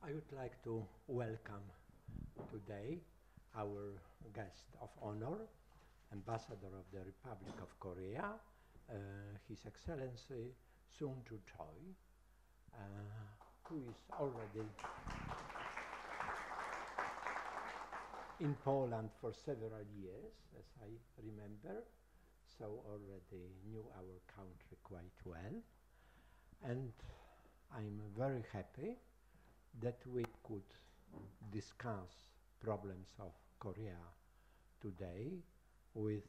I would like to welcome today our guest of honor, Ambassador of the Republic of Korea, His Excellency Sung-joo Choi, who is already in Poland for several years, as I remember, so already knew our country quite well. And I'm very happy that we could discuss problems of Korea today with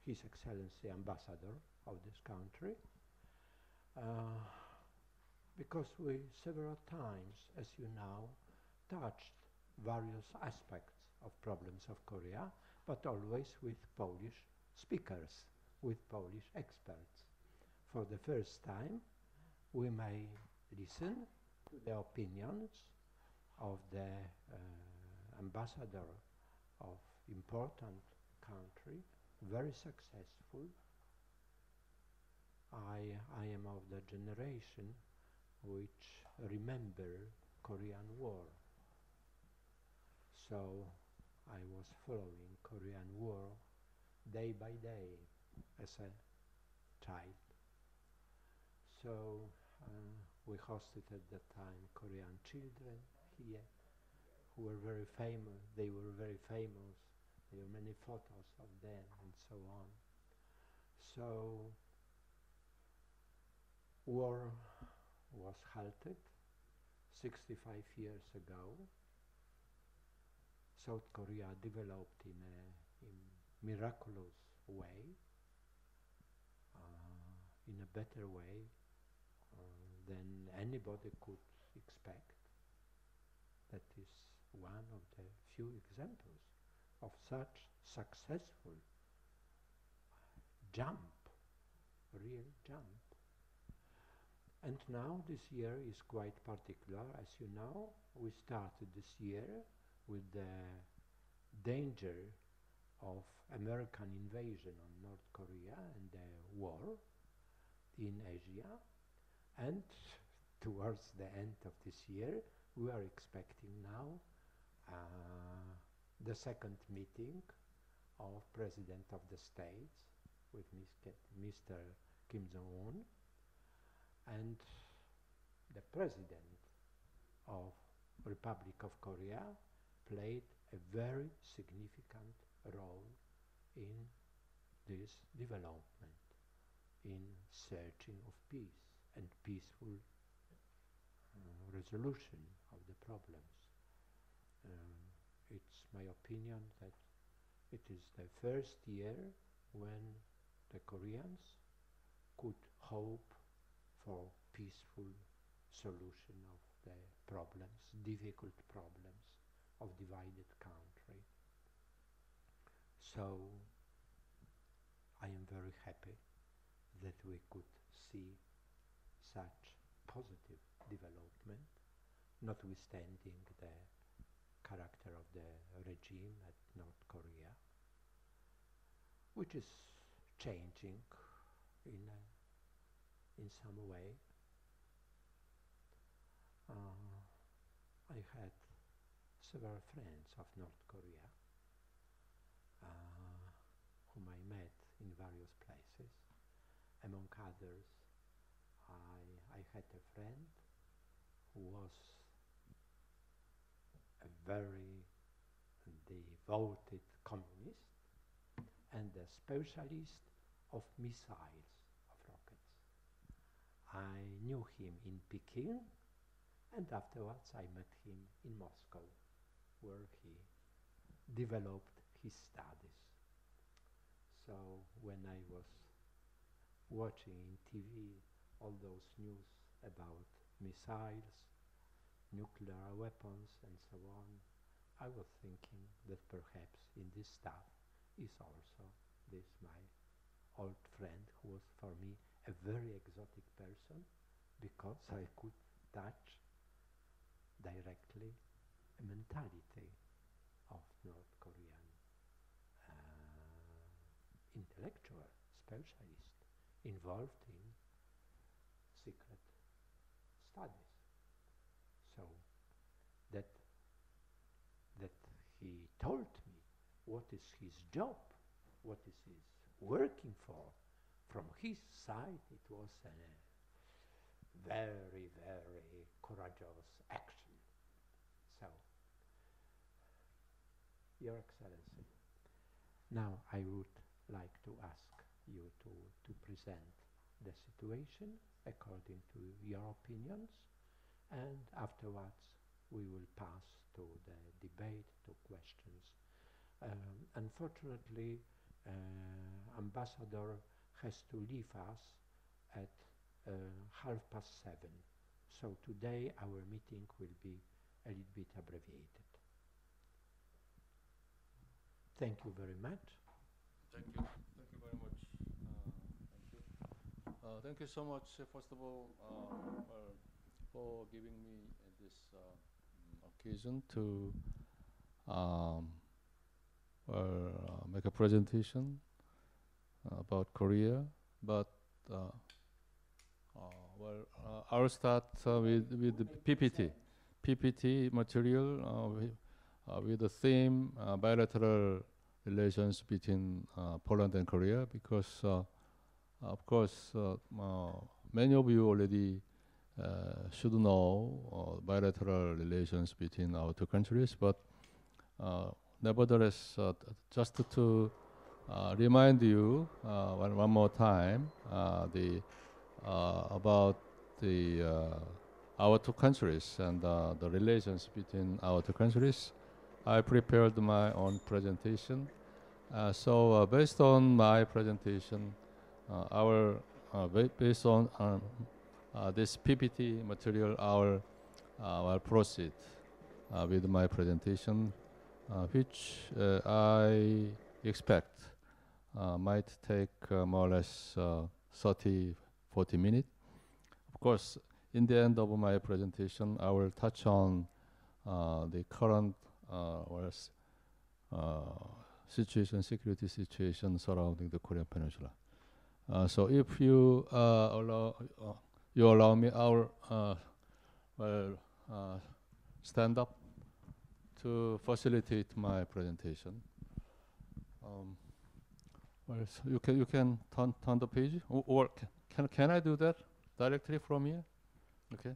His Excellency Ambassador of this country, because we several times, as you know, touched various aspects of problems of Korea, but always with Polish speakers, with Polish experts. For the first time, we may listen to the opinions of the ambassador of important country, very successful. I am of the generation which remember Korean War. So I was following Korean War day by day as a child. So we hosted at that time Korean children here who were very famous. They were very famous. There were many photos of them and so on. So war was halted 65 years ago. South Korea developed in a miraculous way, in a better way than anybody could expect. That is one of the few examples of such successful jump, real jump. And now this year is quite particular. As you know, we started this year with the danger of American invasion on North Korea and the war in Asia. And towards the end of this year, we are expecting now the second meeting of President of the States with Mr. Kim Jong-un, and the President of Republic of Korea played a very significant role in this development, in searching of peace and peaceful resolution of the problems. It's my opinion that it is the first year when the Koreans could hope for peaceful solution of the problems, difficult problems of divided country. So I am very happy that we could see such positive development, notwithstanding the character of the regime at North Korea, which is changing in some way. I had several friends of North Korea whom I met in various places. Among others, I had a friend who was a very devoted communist and a specialist of missiles, of rockets. I knew him in Peking, and afterwards I met him in Moscow, where he developed his studies. So when I was watching in TV all those news about missiles, nuclear weapons and so on, I was thinking that perhaps in this stuff is also this my old friend, who was for me a very exotic person, because I could touch directly a mentality of North Korean intellectual specialist involved in secret studies. So told me what is his job, what is his working for. From his side, it was a very, very courageous action. So, Your Excellency, now I would like to ask you to present the situation according to your opinions, and afterwards we will pass to the debate, to questions. Unfortunately, Ambassador has to leave us at 7:30. So today our meeting will be a little bit abbreviated. Thank you very much. Thank you. Thank you very much. Thank you so much, first of all, for giving me this occasion to make a presentation about Korea. But I'll start with the PPT material with the theme bilateral relations between Poland and Korea, because of course many of you already should know bilateral relations between our two countries, but nevertheless, just to remind you one more time about our two countries and the relations between our two countries, I prepared my own presentation. So based on my presentation, based on this PPT material, I'll proceed with my presentation, which I expect might take more or less 30-40 minutes. Of course, in the end of my presentation, I will touch on the current security situation surrounding the Korean Peninsula. So if you allow me, I will stand up to facilitate my presentation. So you can turn the page, or can I do that directly from here? Okay,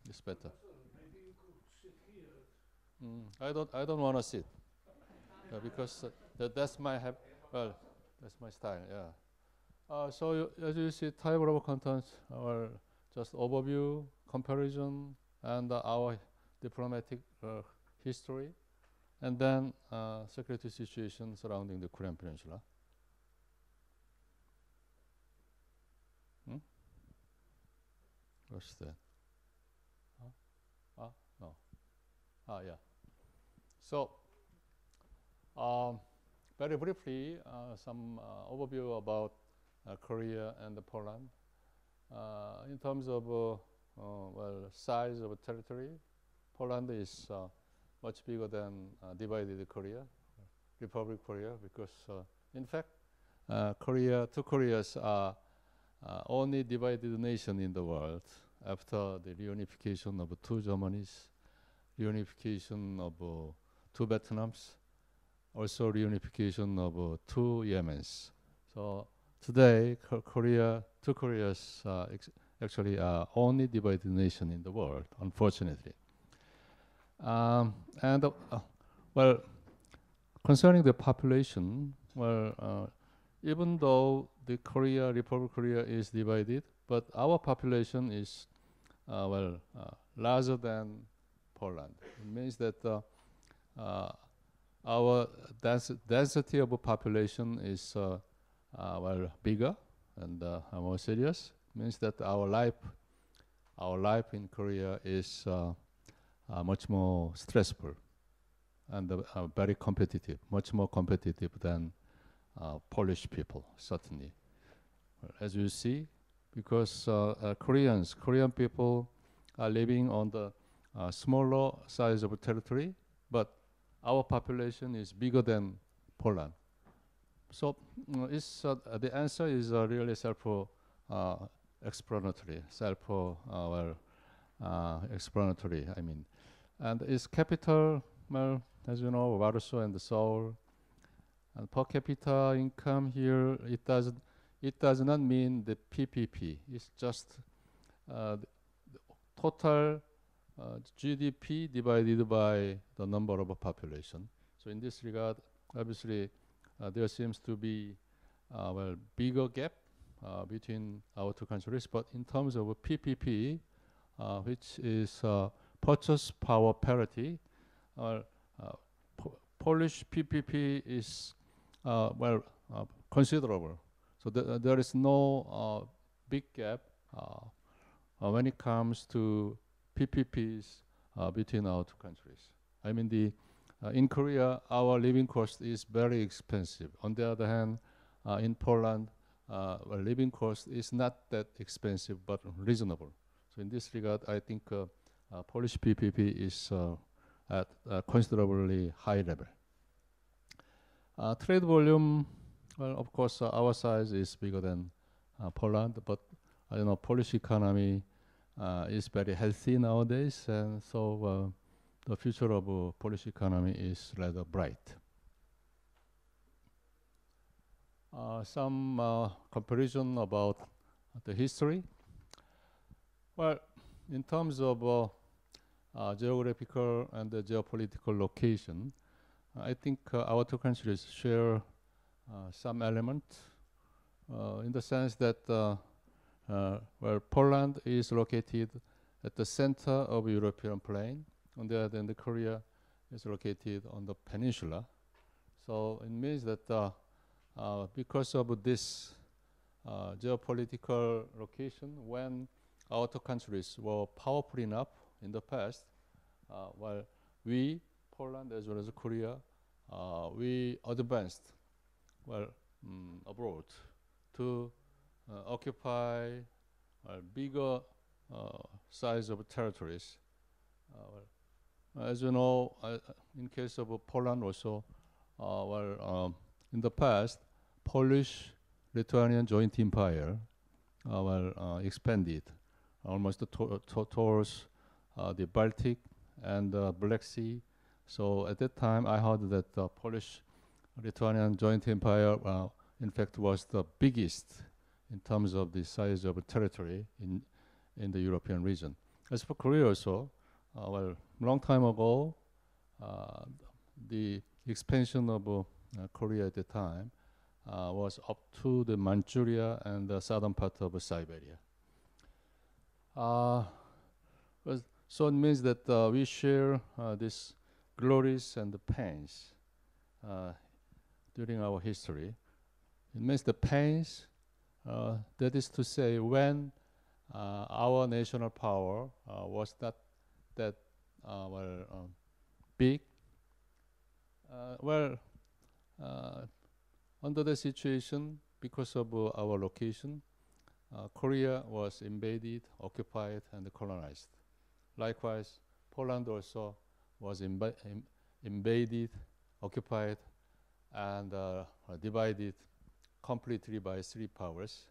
it's better. Maybe you could sit here. I don't want to sit because that's my that's my style. Yeah. So as you see, type of contents are just overview, comparison, and our diplomatic history, and then security situation surrounding the Korean Peninsula. What's that? No. Yeah. So, very briefly, some overview about Korea and Poland. In terms of size of territory, Poland is much bigger than divided Korea, Republic Korea, because in fact, two Koreas are only divided nation in the world after the reunification of two Germanys, reunification of two Vietnams, also reunification of two Yemens. So today, two Koreas actually are only divided nation in the world, unfortunately. Concerning the population, even though the Republic Korea is divided, but our population is larger than Poland. It means that our density of population is bigger and more serious. It means that our life in Korea is much more stressful and very competitive, much more competitive than Polish people, certainly. As you see, because Korean people are living on the smaller size of territory, but our population is bigger than Poland. So the answer is really self-explanatory. Explanatory, I mean. And its capital, as you know, Warsaw and Seoul. And per capita income here, it does not mean the PPP. It's just the total GDP divided by the number of a population. So in this regard, obviously, there seems to be bigger gap between our two countries. But in terms of a PPP, which is purchase power parity, Polish PPP is considerable. So there is no big gap when it comes to PPPs between our two countries. I mean, in Korea, our living cost is very expensive. On the other hand, in Poland, living cost is not that expensive, but reasonable. So in this regard, I think Polish PPP is at a considerably high level. Trade volume, well, of course, our size is bigger than Poland, but I don't know, Polish economy is very healthy nowadays, and so the future of Polish economy is rather bright. Some comparison about the history. Well, in terms of geographical and geopolitical location, I think our two countries share some element in the sense that Poland is located at the center of European plain. On the other hand, Korea is located on the peninsula. So it means that because of this geopolitical location, when our two countries were powerful enough in the past, while we, Poland as well as Korea, we advanced abroad to occupy bigger size of territories. As you know, in case of Poland also, in the past, Polish-Lithuanian joint empire expanded almost towards the Baltic and Black Sea. So at that time, I heard that the Polish-Lithuanian joint empire, in fact, was the biggest in terms of the size of territory in the European region. As for Korea also, long time ago, the expansion of Korea at the time was up to the Manchuria and the southern part of Siberia. So it means that we share these glories and the pains during our history. It means the pains, that is to say, when our national power was not that big. Under the situation, because of our location, Korea was invaded, occupied, and colonized. Likewise, Poland also was invaded, occupied, and divided completely by three powers,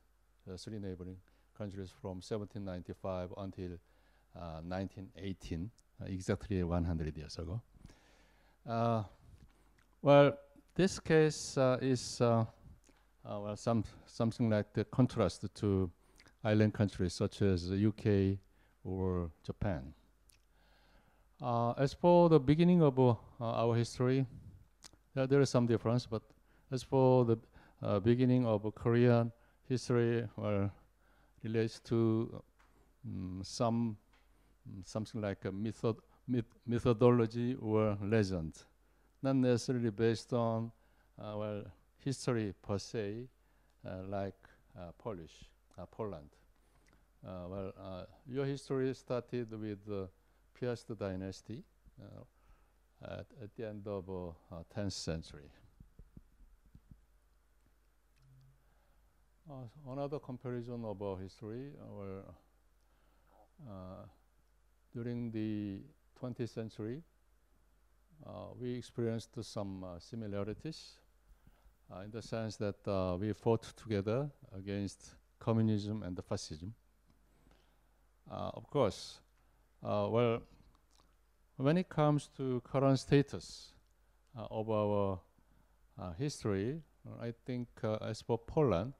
the three neighboring countries from 1795 until 1918, exactly 100 years ago. This case is something like the contrast to island countries such as the UK or Japan. As for the beginning of our history, there is some difference, but as for the beginning of Korean history, relates to something like a methodology or legend, not necessarily based on history per se, like Poland. Your history started with the Piast dynasty at the end of 10th century. Another comparison of our history, during the 20th century, we experienced some similarities in the sense that we fought together against communism and fascism. Of course, when it comes to current status, of our history, I think as for Poland,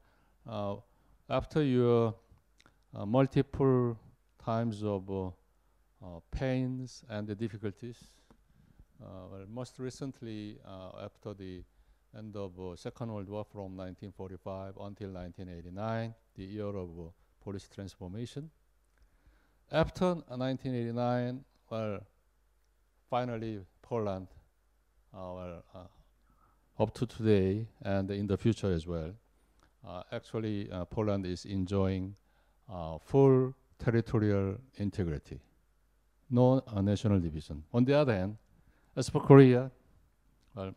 after your multiple times of pains and the difficulties, well, most recently after the end of Second World War from 1945 until 1989, the year of policy transformation. After 1989, well, finally Poland, up to today and in the future as well, actually Poland is enjoying full territorial integrity, no national division. On the other hand, as for Korea, well,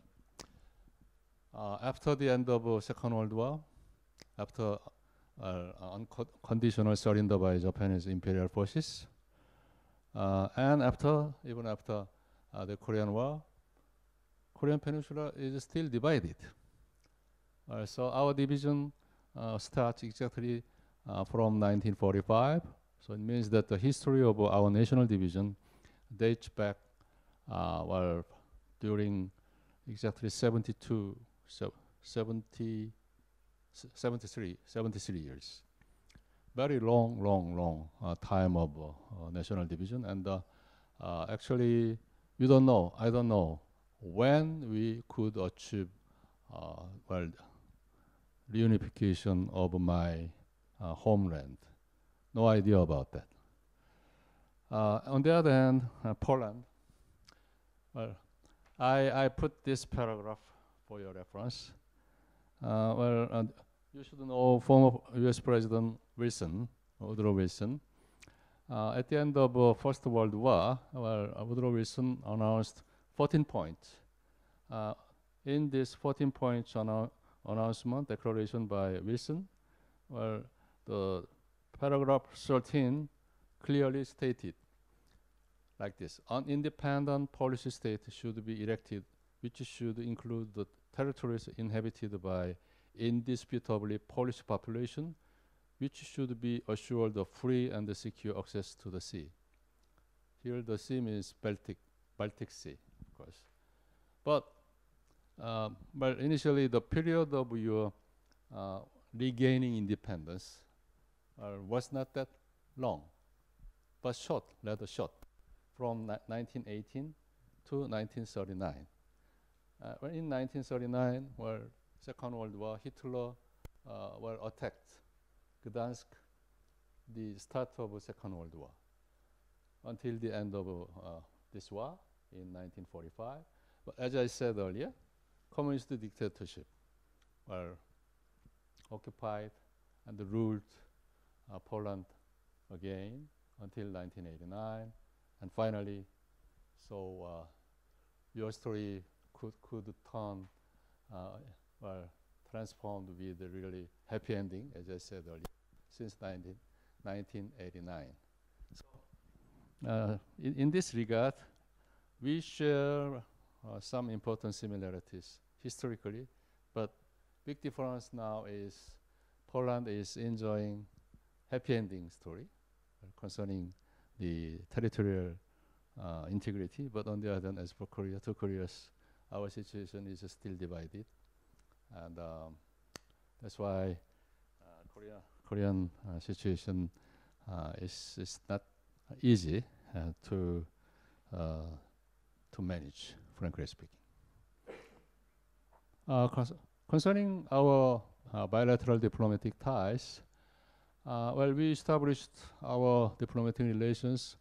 after the end of Second World War, after unconditional surrender by Japanese imperial forces, and even after the Korean War, Korean Peninsula is still divided. So our division starts exactly from 1945. So it means that the history of our national division dates back well, during exactly 73 years. Very long time of national division. And actually, I don't know when we could achieve well, reunification of my homeland. No idea about that. On the other hand, Poland, well, I put this paragraph for your reference. Well, you should know former US President Wilson, Woodrow Wilson. At the end of First World War, well, Woodrow Wilson announced 14 points. In this 14 points announcement, declaration by Wilson, well, the paragraph 13 clearly stated like this: an independent policy state should be erected, which should include the territories inhabited by indisputably Polish population, which should be assured of free and secure access to the sea. Here the sea means Baltic Sea, of course. But initially the period of your regaining independence was not that long, but short, rather short, from 1918 to 1939. In 1939, well, Second World War, Hitler attacked Gdansk, the start of the Second World War, until the end of this war in 1945. But as I said earlier, communist dictatorship occupied and ruled Poland again until 1989, and finally, so your story could turn transformed with a really happy ending, as I said earlier, since 1989. So, in this regard, we share some important similarities historically, but big difference now is Poland is enjoying happy ending story concerning the territorial integrity, but on the other hand, as for Korea, two Koreas, our situation is still divided, and that's why Korean situation is not easy to manage, frankly speaking. Concerning our bilateral diplomatic ties, well, we established our diplomatic relations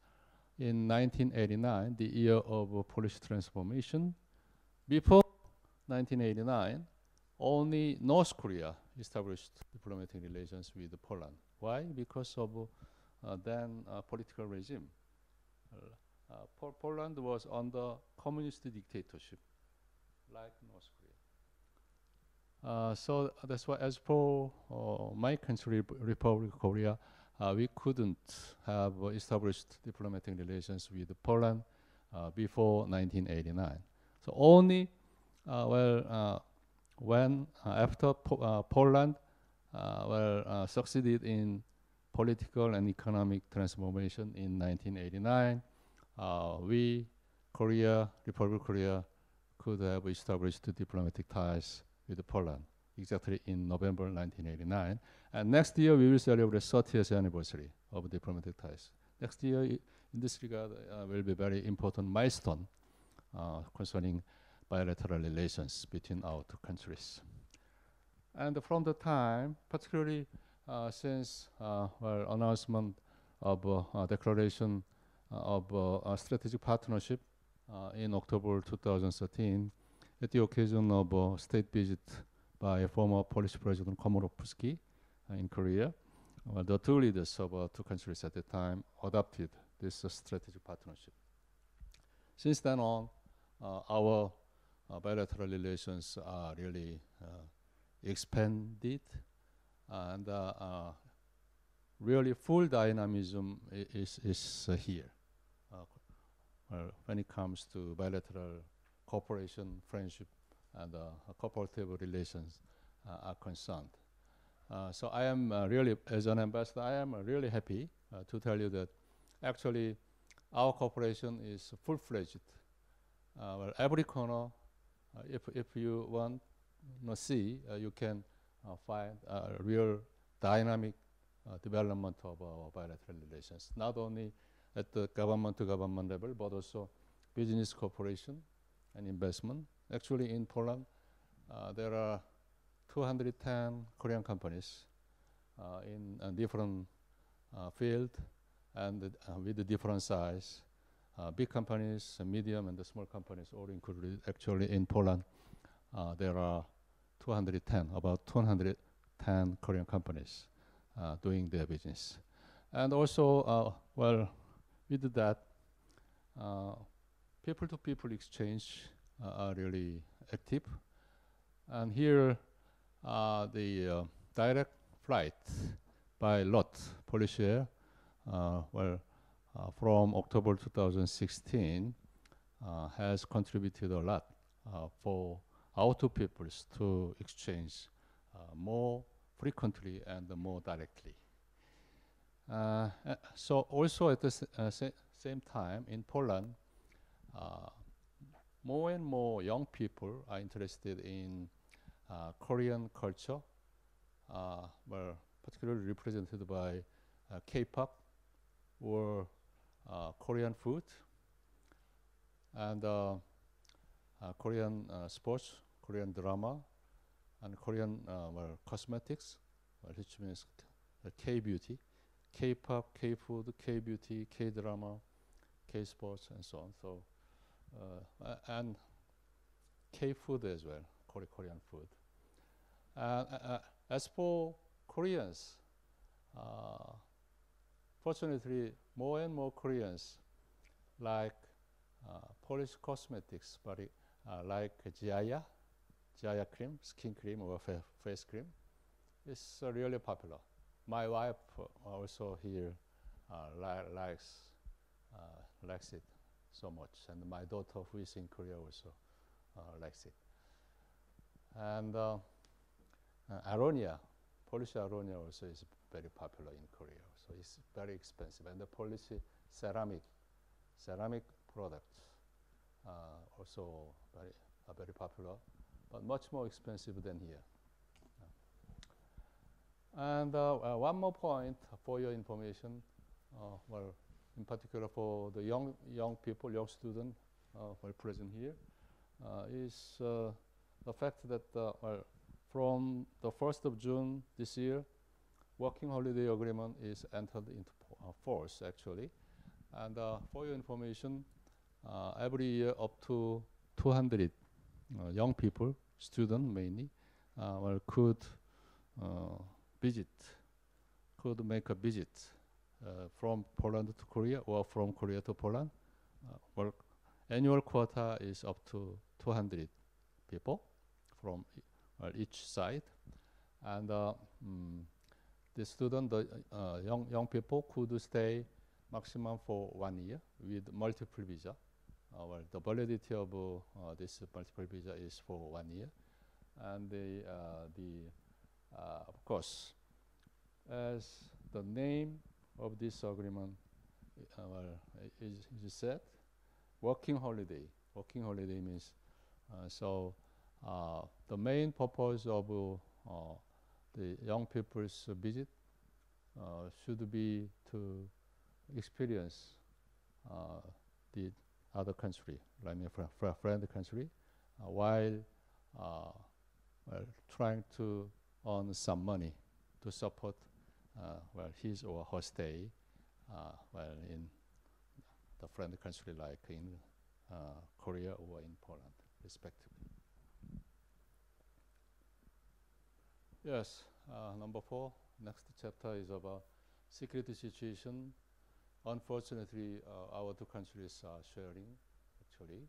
in 1989, the year of policy transformation. Before 1989, only North Korea established diplomatic relations with Poland. Why? Because of then political regime. Poland was under communist dictatorship, like North Korea. So that's why, as for my country, Republic of Korea, we couldn't have established diplomatic relations with Poland before 1989. So only when after Poland succeeded in political and economic transformation in 1989, we, Korea, Republic of Korea, could have established diplomatic ties with Poland, exactly in November 1989. And next year, we will celebrate 30th anniversary of diplomatic ties. Next year, in this regard, will be very important milestone concerning bilateral relations between our two countries. And from the time, particularly since announcement of declaration of a strategic partnership in October 2013, at the occasion of a state visit by former Polish President Komorowski in Korea, the two leaders of two countries at the time adopted this strategic partnership. Since then on, our bilateral relations are really expanded, and really full dynamism is here when it comes to bilateral cooperation, friendship, and cooperative relations are concerned. So I am really, as an ambassador, I am really happy to tell you that actually our cooperation is full-fledged. Well, every corner, if you want to see, you can find a real dynamic development of our bilateral relations, not only at the government-to-government level, but also business cooperation and investment. Actually, in Poland, there are 210 Korean companies in a different field and with a different size. Big companies, medium, and the small companies all included. Actually, in Poland, there are 210, about 210 Korean companies doing their business. And also, well, with that, people-to-people exchange are really active. And here, the direct flight by lot, Polish Air, from October 2016, has contributed a lot for our two peoples to exchange more frequently and more directly. So also at the same time, in Poland, more and more young people are interested in Korean culture, particularly represented by K-pop or Korean food and Korean sports, Korean drama, and Korean cosmetics, which means K-beauty, K-pop, K-food, K-beauty, K-drama, K-sports, and so on. So, and K-food as well, Korean food. As for Koreans, fortunately, more and more Koreans like Polish cosmetics, but like Jaya cream, skin cream, or face cream. It's really popular. My wife also here likes it so much, and my daughter who is in Korea also likes it. And aronia, Polish aronia also is very popular in Korea. So it's very expensive, and the Polish ceramic products also are very popular, but much more expensive than here. And one more point for your information, well, in particular for the young people, young students present here, is the fact that from the 1st of June this year, working holiday agreement is entered into force actually. And for your information, every year up to 200 young people, students mainly, could make a visit from Poland to Korea or from Korea to Poland. Annual quota is up to 200 people from each side, and the student, young people could stay maximum for 1 year with multiple visa. The validity of this multiple visa is for 1 year, and of course, as the name of this agreement is said, working holiday. Working holiday means The main purpose of the young people's visit should be to experience the other country, like a friend country, while trying to earn some money to support his or her stay in the friend country, like in Korea or in Poland, respectively. Yes, number 4, next chapter is about security situation. Unfortunately, our two countries are sharing, actually.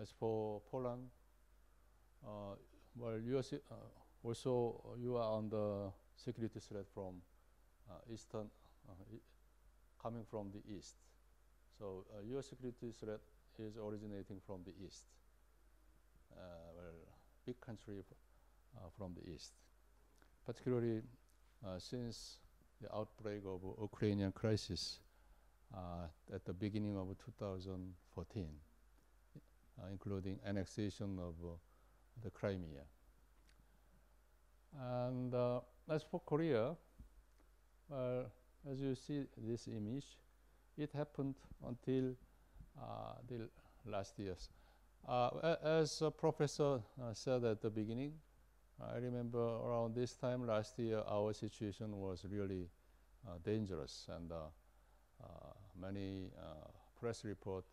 As for Poland, US, also you are on the security threat from eastern, coming from the east. So US security threat is originating from the east. Big country from the east. Particularly since the outbreak of Ukrainian crisis at the beginning of 2014, including annexation of the Crimea. And as for Korea, as you see this image, it happened until the last years. As a professor said at the beginning, I remember around this time last year, our situation was really dangerous, and many press reports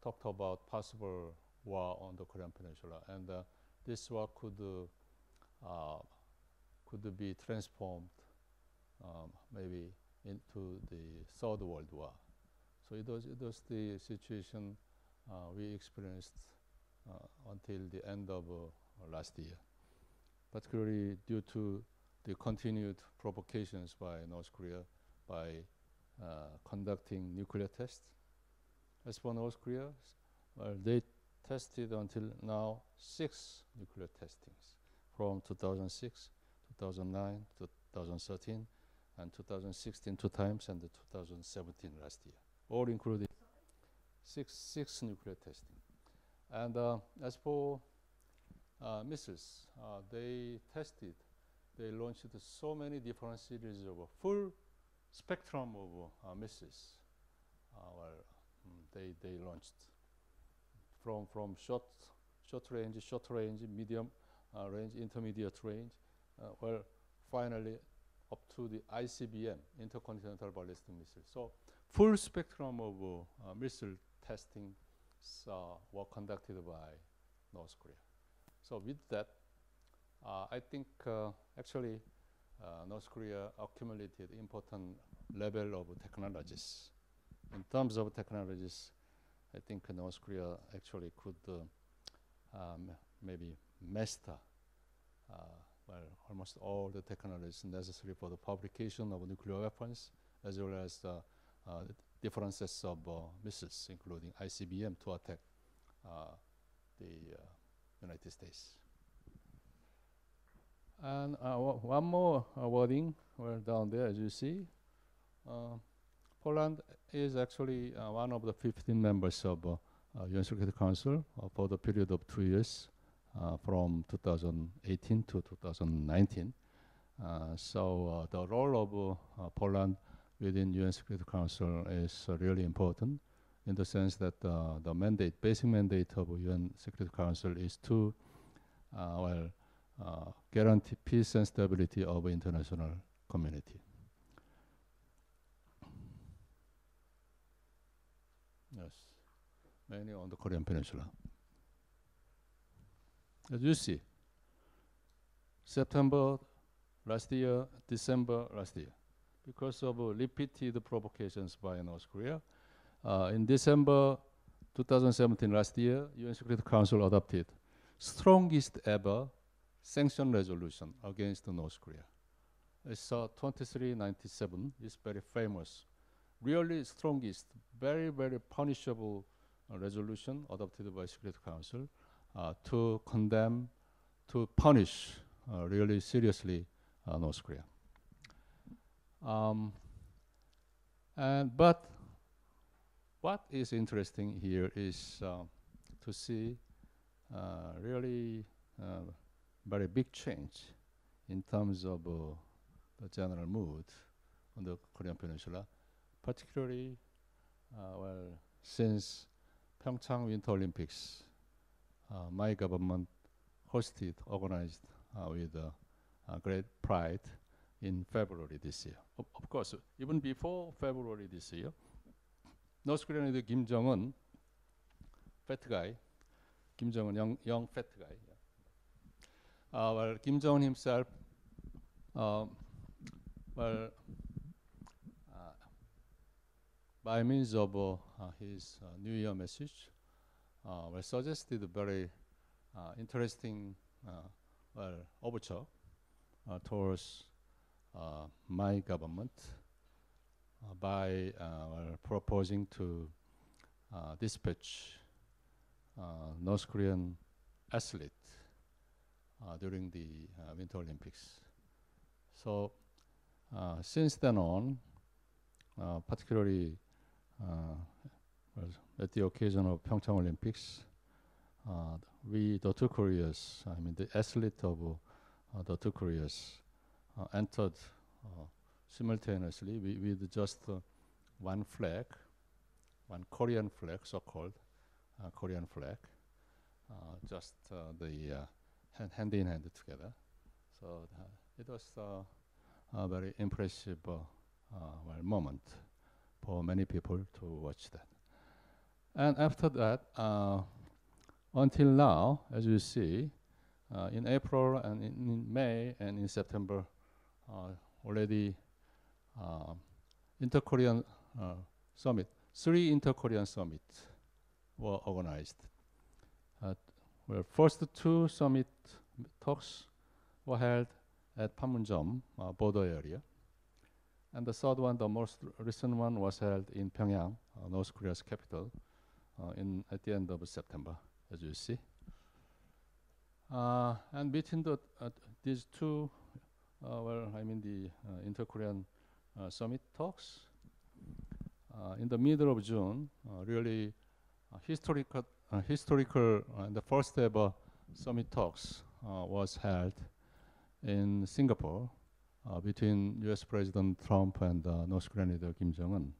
talked about possible war on the Korean Peninsula, and this war could be transformed maybe into the Third World War. So it was the situation we experienced until the end of last year, particularly due to the continued provocations by North Korea by conducting nuclear tests. As for North Korea, they tested until now 6 nuclear testings from 2006, 2009, 2013, and 2016 2 times, and 2017 last year, all including six nuclear testing. And as for missiles, they launched so many different series of full spectrum of missiles. They launched from short range, medium range, intermediate range, finally up to the ICBM, intercontinental ballistic missile. So full spectrum of missile testing were conducted by North Korea. So with that, I think actually North Korea accumulated important level of technologies. In terms of technologies, I think North Korea actually could maybe master almost all the technologies necessary for the fabrication of nuclear weapons, as well as different sets of missiles, including ICBM, to attack the United States. And one more wording down there, as you see. Poland is actually one of the 15 members of UN Security Council for the period of 2 years, from 2018 to 2019. So the role of Poland within UN Security Council is really important, in the sense that the basic mandate of UN Security Council is to guarantee peace and stability of the international community. Yes, mainly on the Korean Peninsula. As you see, September last year, December last year, because of repeated provocations by North Korea, in December 2017 last year, UN Security Council adopted strongest ever sanction resolution against North Korea. It's 2397. It's very famous, really strongest, very, very punishable resolution adopted by Security Council to condemn, to punish really seriously North Korea. But what is interesting here is to see really very big change in terms of the general mood on the Korean Peninsula, particularly since Pyeongchang Winter Olympics, my government organized with great pride in February this year. Of course, even before February this year, North Korean leader Kim Jong-un, fat guy, Kim Jong-un, young fat guy. Kim Jong-un himself, by means of his New Year message, suggested a very interesting overture towards my government by proposing to dispatch North Korean athletes during the Winter Olympics. So since then on, particularly at the occasion of Pyeongchang Olympics, we, the two Koreas, I mean the athlete of the two Koreas, entered simultaneously with just one flag, one Korean flag, so-called Korean flag, just the hand in hand together. So it was a very impressive moment for many people to watch that. And after that, until now, as you see, in April and in May and in September, already inter-Korean summit, 3 inter-Korean summits were organized. First 2 summit talks were held at Panmunjom border area. And the third one, the most recent one, was held in Pyongyang, North Korea's capital, at the end of September, as you see. And between these two, the inter-Korean summit talks, in the middle of June, really historical and the first ever summit talks was held in Singapore between U.S. President Trump and North Korean leader Kim Jong-un.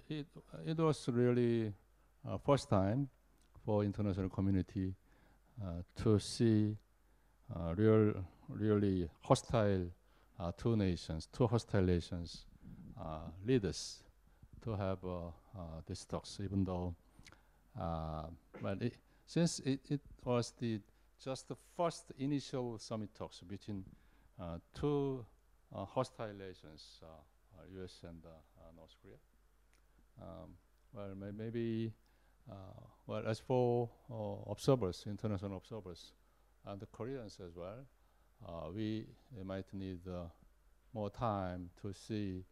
It was really first time for international community to see really hostile two hostile nations leaders to have these talks, even though since it was just the first initial summit talks between two hostile nations, U.S. and North Korea. As for observers, international observers, and the Koreans as well, we might need more time to see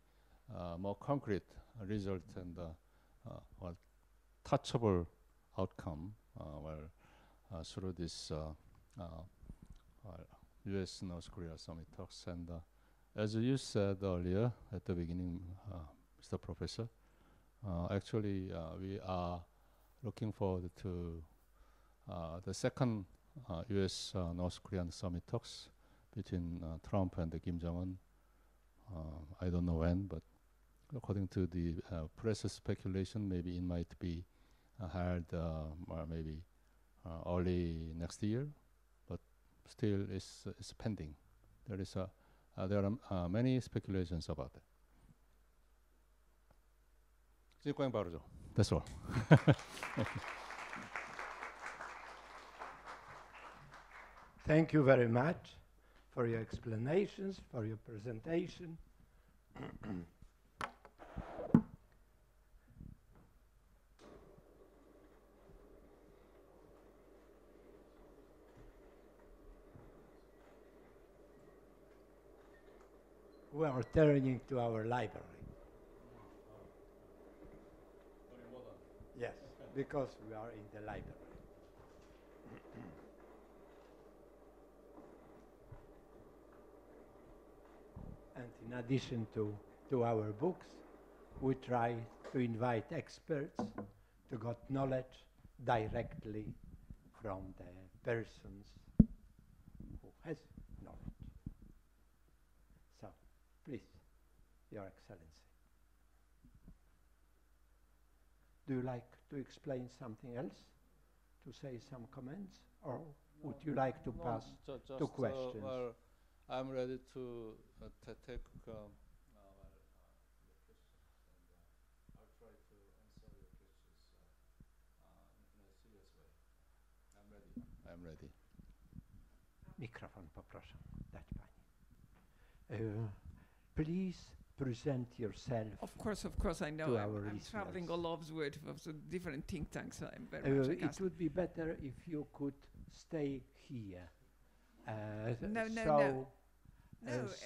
more concrete result and touchable outcome through this U.S. North Korea summit talks. And as you said earlier at the beginning, Mr. Professor, actually we are looking forward to the second U.S. North Korean summit talks between Trump and Kim Jong-un. I don't know when, but according to the press speculation, maybe it might be held maybe early next year, but still it's pending. There are many speculations about that. That's all. Thank you very much for your explanations, for your presentation. We are turning to our library. Yes, because we are in the library. And in addition to our books, we try to invite experts to get knowledge directly from the persons who has knowledge. So, please, Your Excellency. Do you like to explain something else? To say some comments? Or would you like to pass to questions? Well, I'm ready to take the questions, and I'll try to answer your questions in a serious way. I'm ready. Mikrofon poproszę dać pani. Please present yourself. Of course, I know. To I'm our traveling listeners. all over the world of the different think tanks. So I'm very much It accustomed. would be better if you could stay here. No,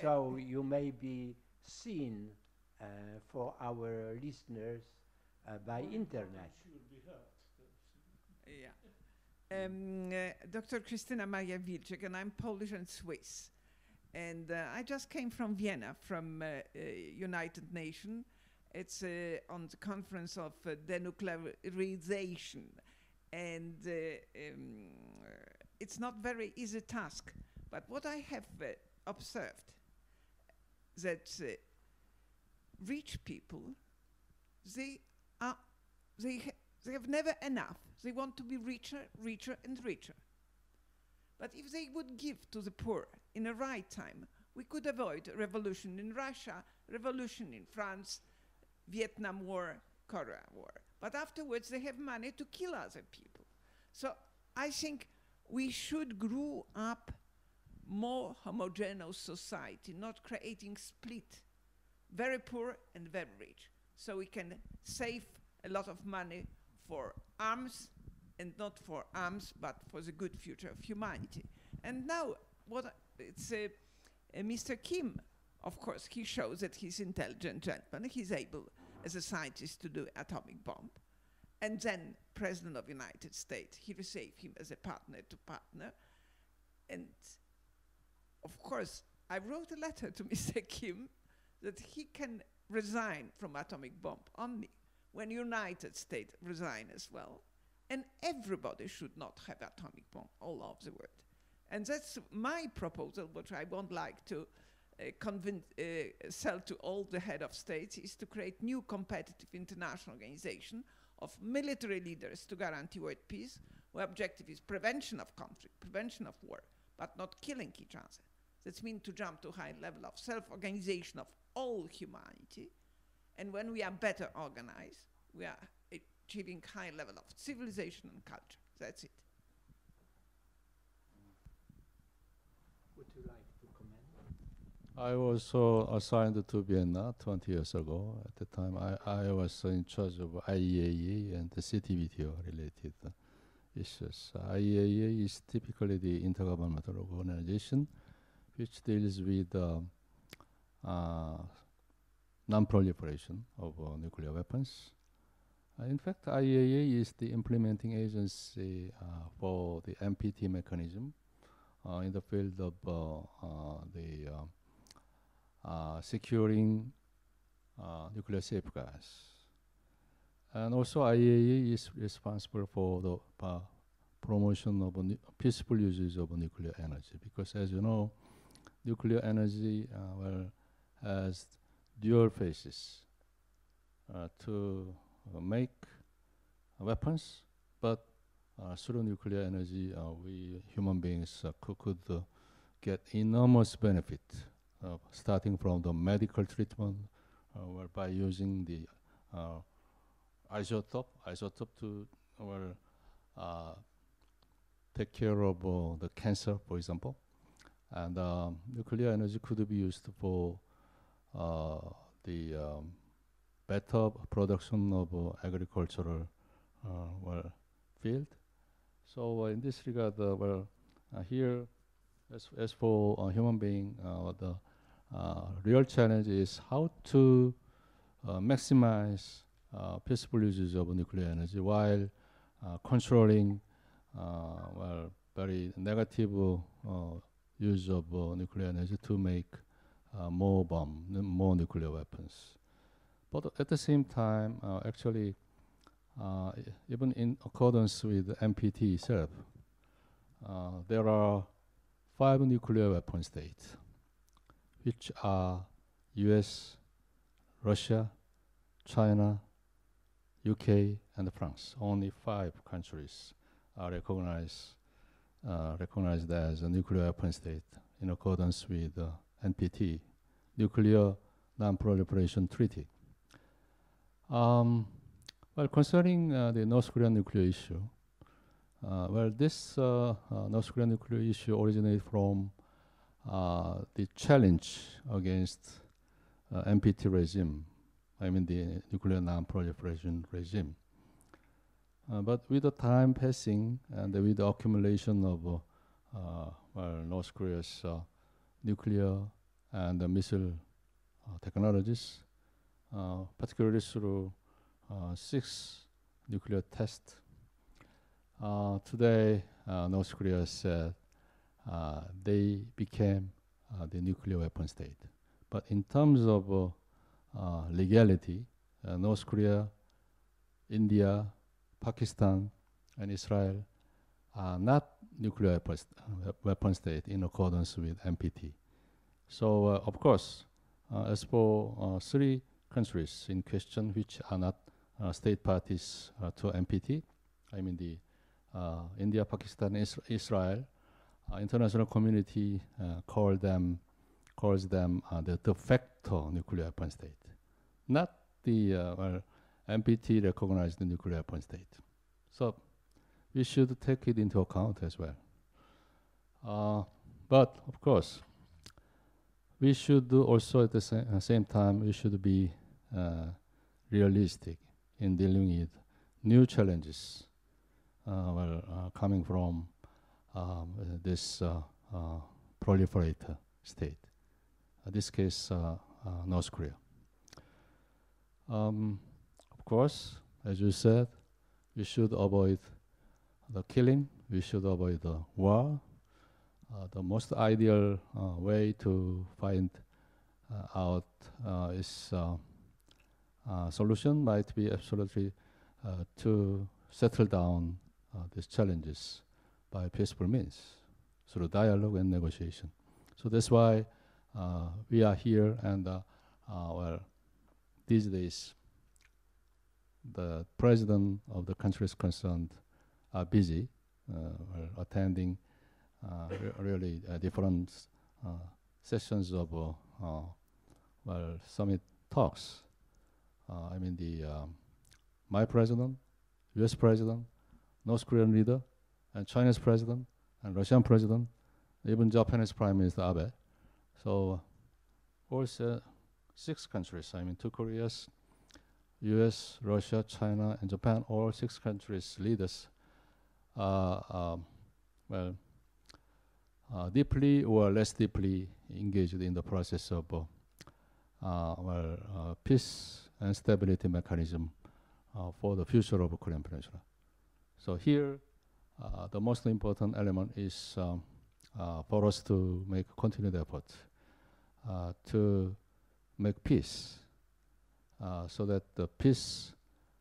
So you may be seen for our listeners by internet. Yeah. Dr. Krystyna Maria Wilczek, and I'm Polish and Swiss. And I just came from Vienna, from United Nations. It's on the conference of denuclearization. And it's not very easy task. But what I have observed, that rich people, they have never enough. They want to be richer, richer, and richer. But if they would give to the poor in the right time, we could avoid a revolution in Russia, revolution in France, Vietnam War, Korea War. But afterwards, they have money to kill other people. So I think we should grow up more homogeneous society, not creating split, very poor and very rich. So we can save a lot of money for arms, and not for arms, but for the good future of humanity. And now, Mr. Kim, of course, he shows that he's intelligent gentleman. He's able, as a scientist, to do atomic bomb. And then, President of the United States, he received him as a partner to partner. And, of course, I wrote a letter to Mr. Kim that he can resign from atomic bomb only when United States resign as well. And everybody should not have atomic bomb all over the world. And that's my proposal, which I won't like to sell to all the head of states, is to create new competitive international organization of military leaders to guarantee world peace, where objective is prevention of conflict, prevention of war, but not killing each other. That means to jump to a high level of self-organization of all humanity. And when we are better organized, we are achieving high level of civilization and culture. That's it. Would you like to comment? I was assigned to Vienna 20 years ago. At the time, I was in charge of IAEA and the CTBTO related issues. IAEA is typically the intergovernmental organization which deals with non-proliferation of nuclear weapons. In fact, IAEA is the implementing agency for the NPT mechanism in the field of securing nuclear safeguards. And also IAEA is responsible for the promotion of peaceful uses of nuclear energy, because as you know, nuclear energy has dual phases to make weapons, but through nuclear energy, we human beings could get enormous benefit, starting from the medical treatment, by using the isotope to take care of the cancer, for example. And nuclear energy could be used for the better production of agricultural field. So in this regard, here, as for human being, the real challenge is how to maximize peaceful uses of nuclear energy while controlling very negative use of nuclear energy to make more nuclear weapons. But at the same time, actually, even in accordance with NPT itself, there are 5 nuclear weapon states, which are US, Russia, China, UK, and France. Only 5 countries are recognized as a nuclear weapon state in accordance with NPT, Nuclear Non-Proliferation Treaty. Well, concerning the North Korean nuclear issue, this North Korean nuclear issue originated from the challenge against NPT regime, I mean the nuclear non-proliferation regime. But with the time passing and with the accumulation of North Korea's nuclear and missile technologies, particularly through 6 nuclear tests, today North Korea said they became the nuclear weapon state. But in terms of legality, North Korea, India, Pakistan, and Israel are not nuclear weapon state in accordance with NPT. So, of course, as for 3 countries in question which are not state parties to NPT, I mean the India, Pakistan, Israel, international community calls them the de facto nuclear weapon state, not the NPT recognized nuclear weapon state. So we should take it into account as well. But of course, we should also at the same time, we should be realistic in dealing with new challenges coming from this proliferator state. In this case, North Korea. Of course, as you said, we should avoid the killing, we should avoid the war. The most ideal way to find out is solution might be absolutely to settle down these challenges by peaceful means, through dialogue and negotiation. So that's why we are here, and well, these days, the president of the countries concerned are busy attending really different sessions of well, summit talks. I mean my president, US president, North Korean leader, and Chinese president, and Russian president, even Japanese Prime Minister Abe. So also 6 countries, I mean 2 Koreas, US, Russia, China, and Japan, all 6 countries leaders well, deeply or less deeply engaged in the process of well, peace and stability mechanism for the future of Korean Peninsula. So here, the most important element is for us to make continued effort to make peace, so that the peace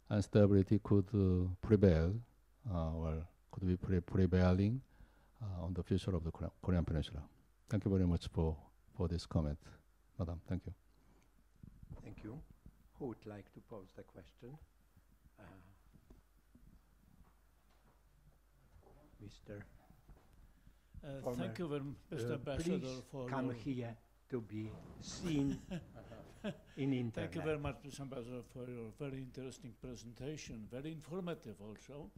and stability could prevail, or could be prevailing on the future of the Korean Peninsula. Thank you very much for this comment, Madam. Thank you. Thank you. Who would like to pose the question? Mr. Thank you very much, Mr. Ambassador, please for come your here to be seen in internet. Thank you very much, Mr. Ambassador, for your very interesting presentation, very informative also.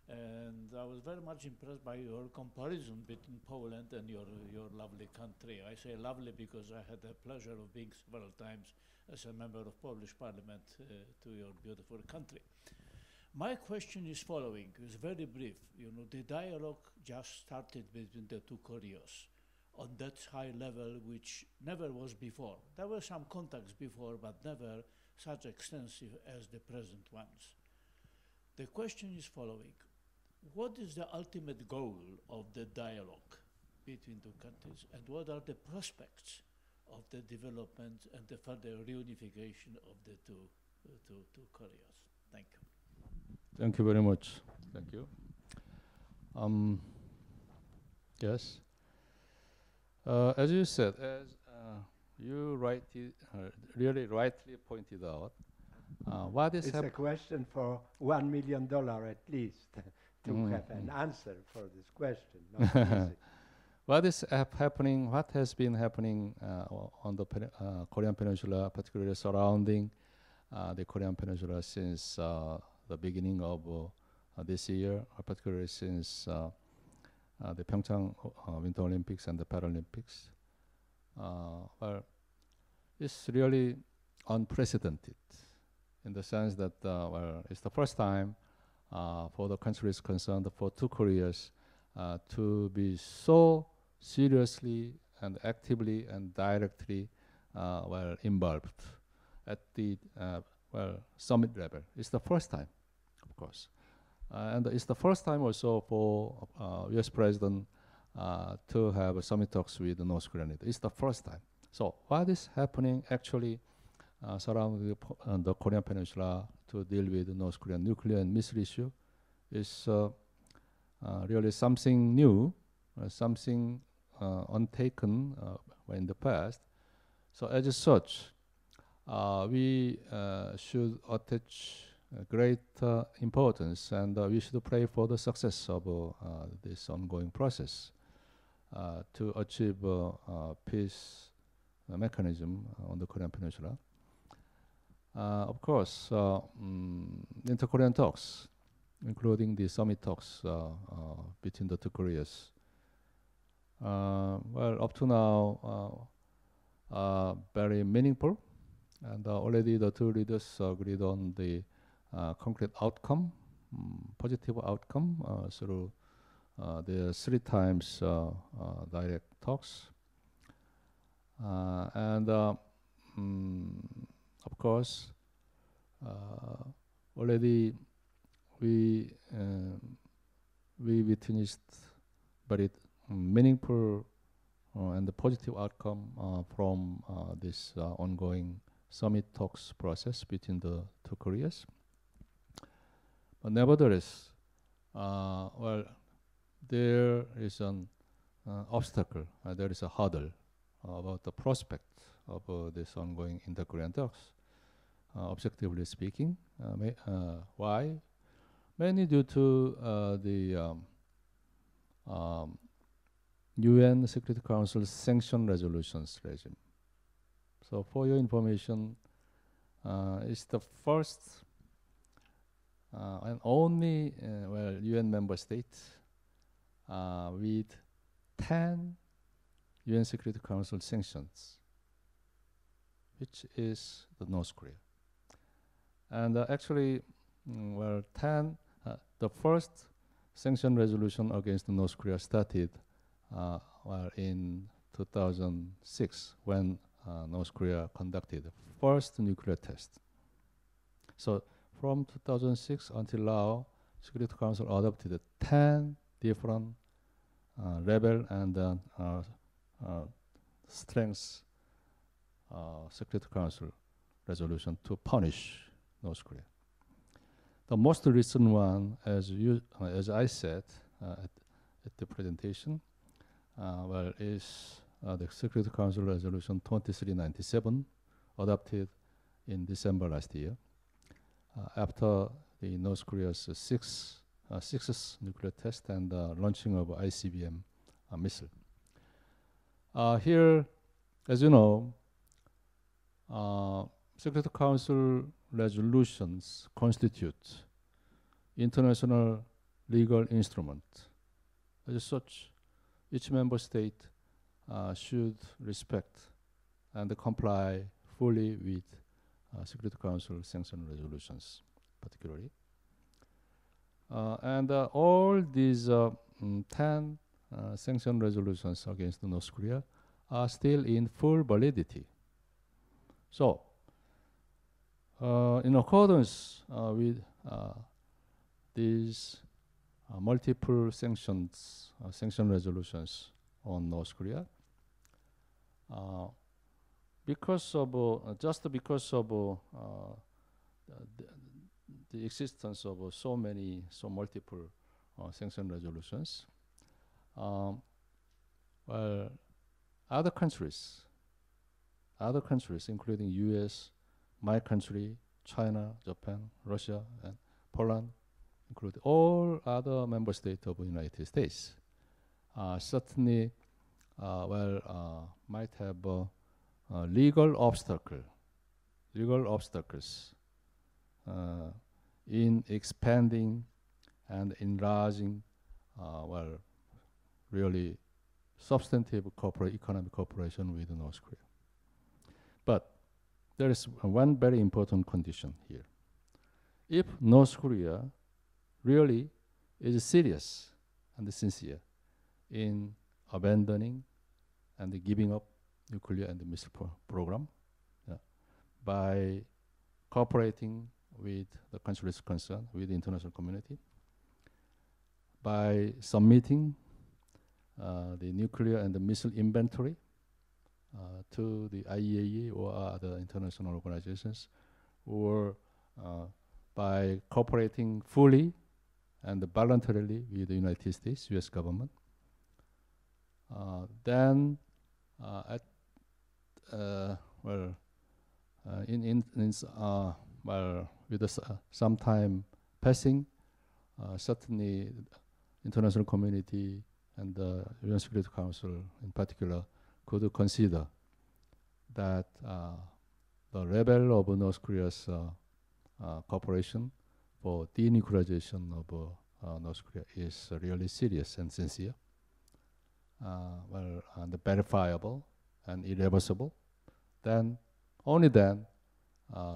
And I was very much impressed by your comparison between Poland and your lovely country. I say lovely because I had the pleasure of being several times as a member of Polish Parliament to your beautiful country. My question is following, it's very brief. You know, the dialogue just started between the 2 Koreas on that high level, which never was before. There were some contacts before, but never such extensive as the present ones. The question is following. What is the ultimate goal of the dialogue between 2 countries, and what are the prospects of the development and the further reunification of the two Koreas? Thank you. Thank you very much. Thank you. Yes. As you said, as you really rightly pointed out, what is It's a question for $1 million at least to have an answer for this question. Not easy. What is happening? What has been happening on the Korean Peninsula, particularly surrounding the Korean Peninsula since the beginning of this year, particularly since the Pyeongchang Winter Olympics and the Paralympics? Well, it's really unprecedented in the sense that well, it's the first time for the countries concerned, for two Koreas, to be so seriously and actively and directly well involved at the well summit level. It's the first time, of course, and it's the first time also for U.S. President to have summit talks with the North Korean leader. It's the first time. So what is happening actually surrounding the Korean Peninsula to deal with the North Korean nuclear and missile issue is really something new, something untaken in the past. So as such, we should attach great importance, and we should pray for the success of this ongoing process to achieve peace mechanism on the Korean Peninsula. Of course, inter-Korean talks, including the summit talks between the two Koreas, well, up to now, very meaningful, and already the two leaders agreed on the concrete outcome, positive outcome through the 3 times direct talks, and of course, already we witnessed very meaningful and positive outcome from this ongoing summit talks process between the two Koreas. But nevertheless, well, there is an obstacle, there is a hurdle about the prospect of this ongoing inter-Korean talks. Objectively speaking, why? Mainly due to the UN Security Council sanction resolutions regime. So for your information, it's the first and only well, UN member state with 10 UN Security Council sanctions, which is the North Korea. And actually, well, 10, the first sanction resolution against North Korea started well, in 2006 when North Korea conducted the first nuclear test. So from 2006 until now, Security Council adopted 10 different level and strength Security Council resolution to punish North Korea. The most recent one, as I said at the presentation, well, is the Security Council Resolution 2397, adopted in December last year, after the North Korea's sixth nuclear test and launching of ICBM missile. Here, as you know, Security Council resolutions constitute international legal instrument. As such, each member state should respect and comply fully with Security Council sanction resolutions, particularly. And all these 10 sanction resolutions against North Korea are still in full validity. So, in accordance with these multiple sanction resolutions on North Korea, because of just because of the existence of so multiple sanction resolutions, well, other countries, including U.S., my country, China, Japan, Russia, and Poland, include all other member states of the United States, certainly, might have legal obstacles in expanding and enlarging, really substantive economic cooperation with North Korea. But there is one very important condition here. If North Korea really is serious and sincere in abandoning and giving up nuclear and missile program, by cooperating with the countries concerned, with the international community, by submitting the nuclear and the missile inventory to the IAEA or other international organizations, or by cooperating fully and voluntarily with the United States, U.S. government, then with some time passing, certainly international community and the UN Security Council in particular could consider that the level of North Korea's cooperation for denuclearization of North Korea is really serious and sincere, and verifiable and irreversible. Then, only then,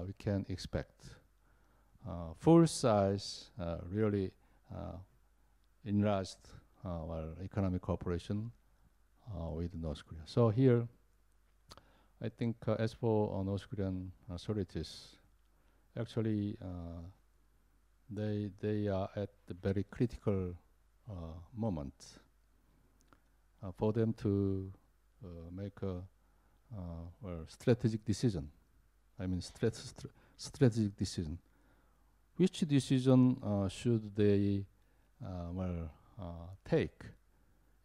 we can expect full-size, really enlarged economic cooperation with North Korea. So here, I think as for North Korean authorities, actually they are at the very critical moment for them to make a strategic decision. I mean, strategic decision. Which decision should they take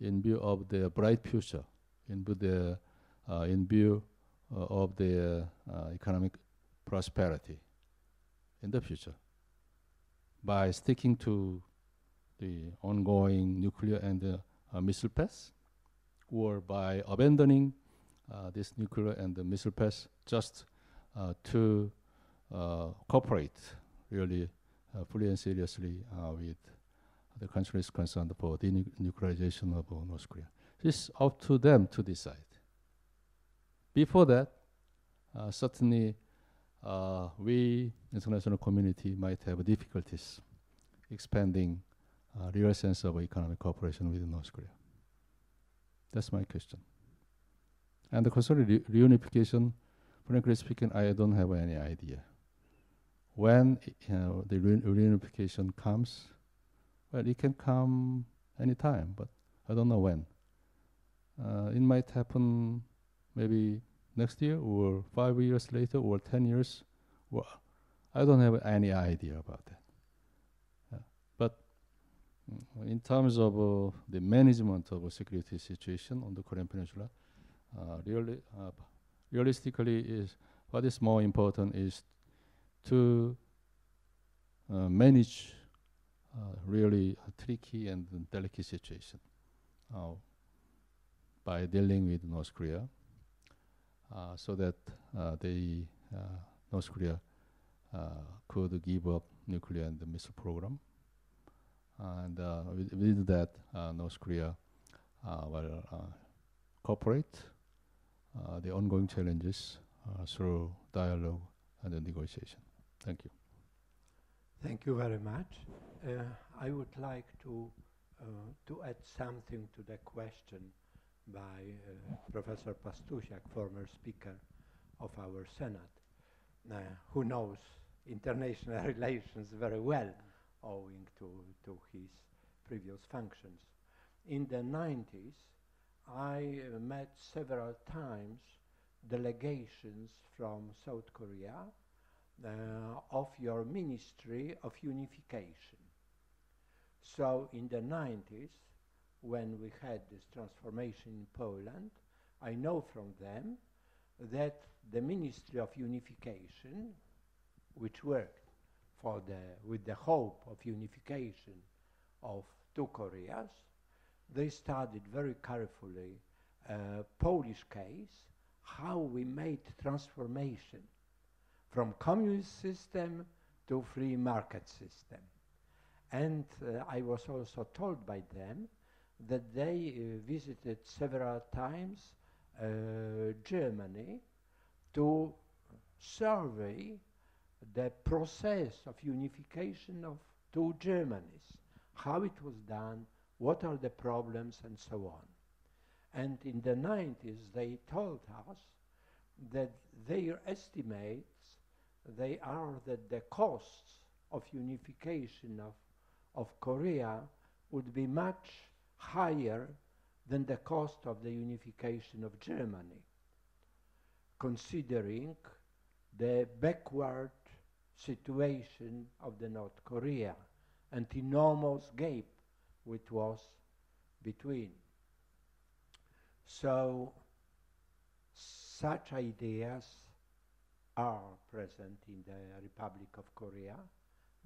in view of their bright future, in view of their economic prosperity in the future, by sticking to the ongoing nuclear and missile path, or by abandoning this nuclear and missile path just to cooperate really fully and seriously with the countries concerned for denuclearization of North Korea. It's up to them to decide. Before that, certainly we, international community, might have difficulties expanding real sense of economic cooperation with North Korea. That's my question. And concerning reunification, frankly speaking, I don't have any idea. When the reunification comes, well, it can come anytime, but I don't know when. It might happen maybe next year, or 5 years later, or 10 years. Well, I don't have any idea about that. But in terms of the management of a security situation on the Korean Peninsula, realistically, what is more important is to manage really a tricky and delicate situation by dealing with North Korea, so that North Korea could give up nuclear and the missile program, and with that, North Korea will cooperate the ongoing challenges through dialogue and negotiation. Thank you. Thank you very much. I would like to add something to the question by Professor Pastusiak, former speaker of our Senate, who knows international relations very well, owing to his previous functions. In the 90s, I met several times delegations from South Korea of your Ministry of Unification. So in the 90s, when we had this transformation in Poland, I know from them that the Ministry of Unification, which worked with the hope of unification of two Koreas, they studied very carefully Polish case, how we made transformation from communist system to free market system. And I was also told by them that they visited several times Germany to survey the process of unification of two Germanies, how it was done, what are the problems, and so on. And in the 90s, they told us that their estimates, they are that the costs of unification of Korea would be much higher than the cost of the unification of Germany, considering the backward situation of the North Korea and enormous gap which was between. So such ideas are present in the Republic of Korea.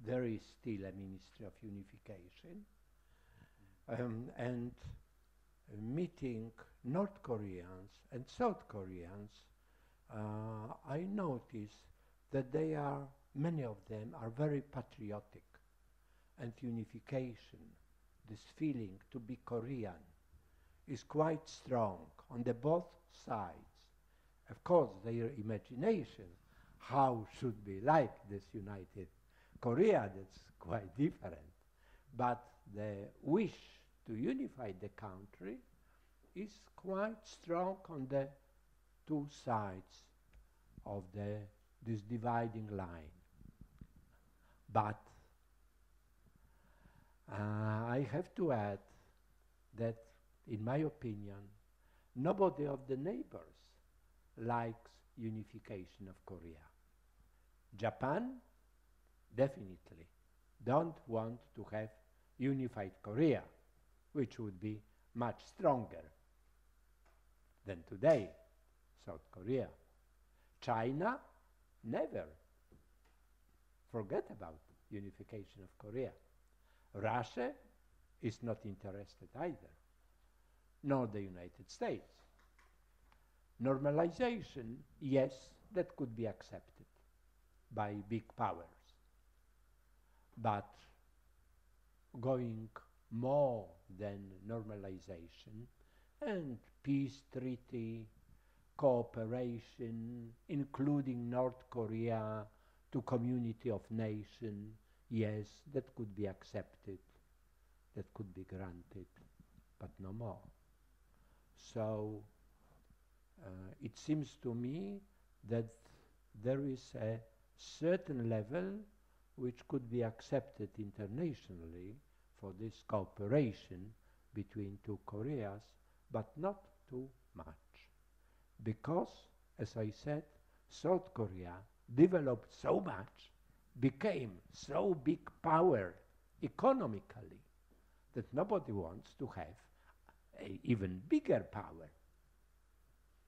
There is still a Ministry of Unification. And meeting North Koreans and South Koreans, I notice that many of them are very patriotic, and unification, this feeling to be Korean, is quite strong on the both sides. Of course, their imagination, how should be like this united Korea, that's quite different. But the wish to unify the country is quite strong on the two sides of this dividing line. But I have to add that, in my opinion, nobody of the neighbors likes unification of Korea. Japan definitely don't want to have unified Korea, which would be much stronger than today, South Korea. China, never. Forget about unification of Korea. Russia is not interested either, nor the United States. Normalization, yes, that could be accepted by big powers. But going more than normalization and peace treaty, cooperation, including North Korea to community of nations, yes, that could be accepted, that could be granted, but no more. So it seems to me that there is a certain level which could be accepted internationally for this cooperation between two Koreas, but not too much. Because, as I said, South Korea developed so much, became so big power economically, that nobody wants to have an even bigger power,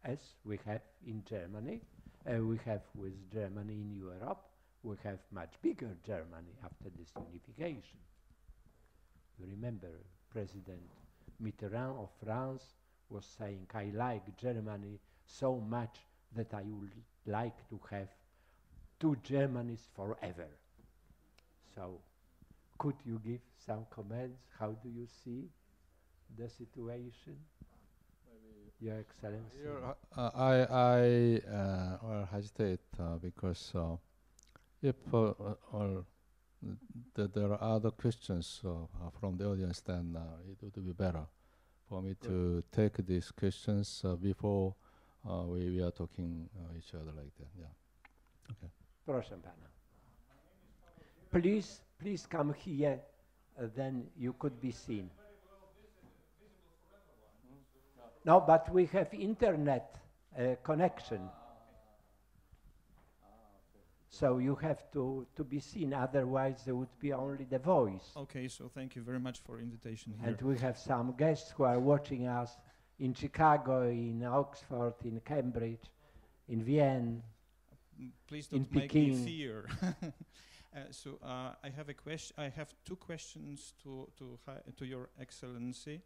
as we have in Germany, we have with Germany in Europe, we have much bigger Germany after this unification. You remember President Mitterrand of France was saying, I like Germany so much that I would like to have two Germanys forever. So could you give some comments? How do you see the situation? Your Excellency. Here, I will hesitate because if there are other questions from the audience, then it would be better for me to take these questions before we are talking each other like that. Yeah. Okay. Proszę pana. Please come here, then you could be seen. No, but we have internet connection. So you have to be seen, otherwise there would be only the voice. Okay, so thank you very much for invitation here. And we have some guests who are watching us in Chicago, in Oxford, in Cambridge, in Vienna. Please in don't make me Peking. fear. So I have a question. I have two questions to Your Excellency,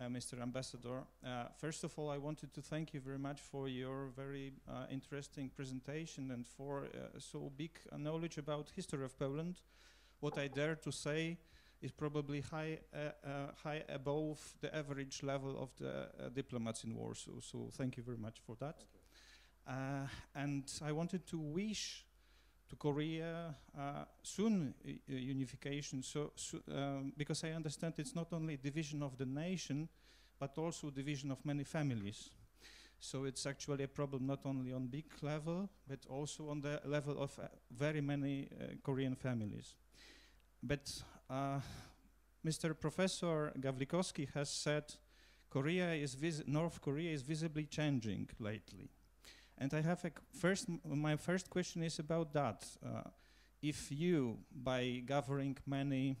Mr. Ambassador. First of all, I wanted to thank you very much for your very interesting presentation and for so big knowledge about history of Poland. What I dare to say is probably high above the average level of the diplomats in Warsaw. So thank you very much for that. And I wanted to wish to Korea soon unification, because I understand it's not only division of the nation, but also division of many families. So it's actually a problem not only on big level, but also on the level of very many Korean families. But Mr. Professor Gawlikowski has said North Korea is visibly changing lately. And I have my first question is about that. If you, by gathering many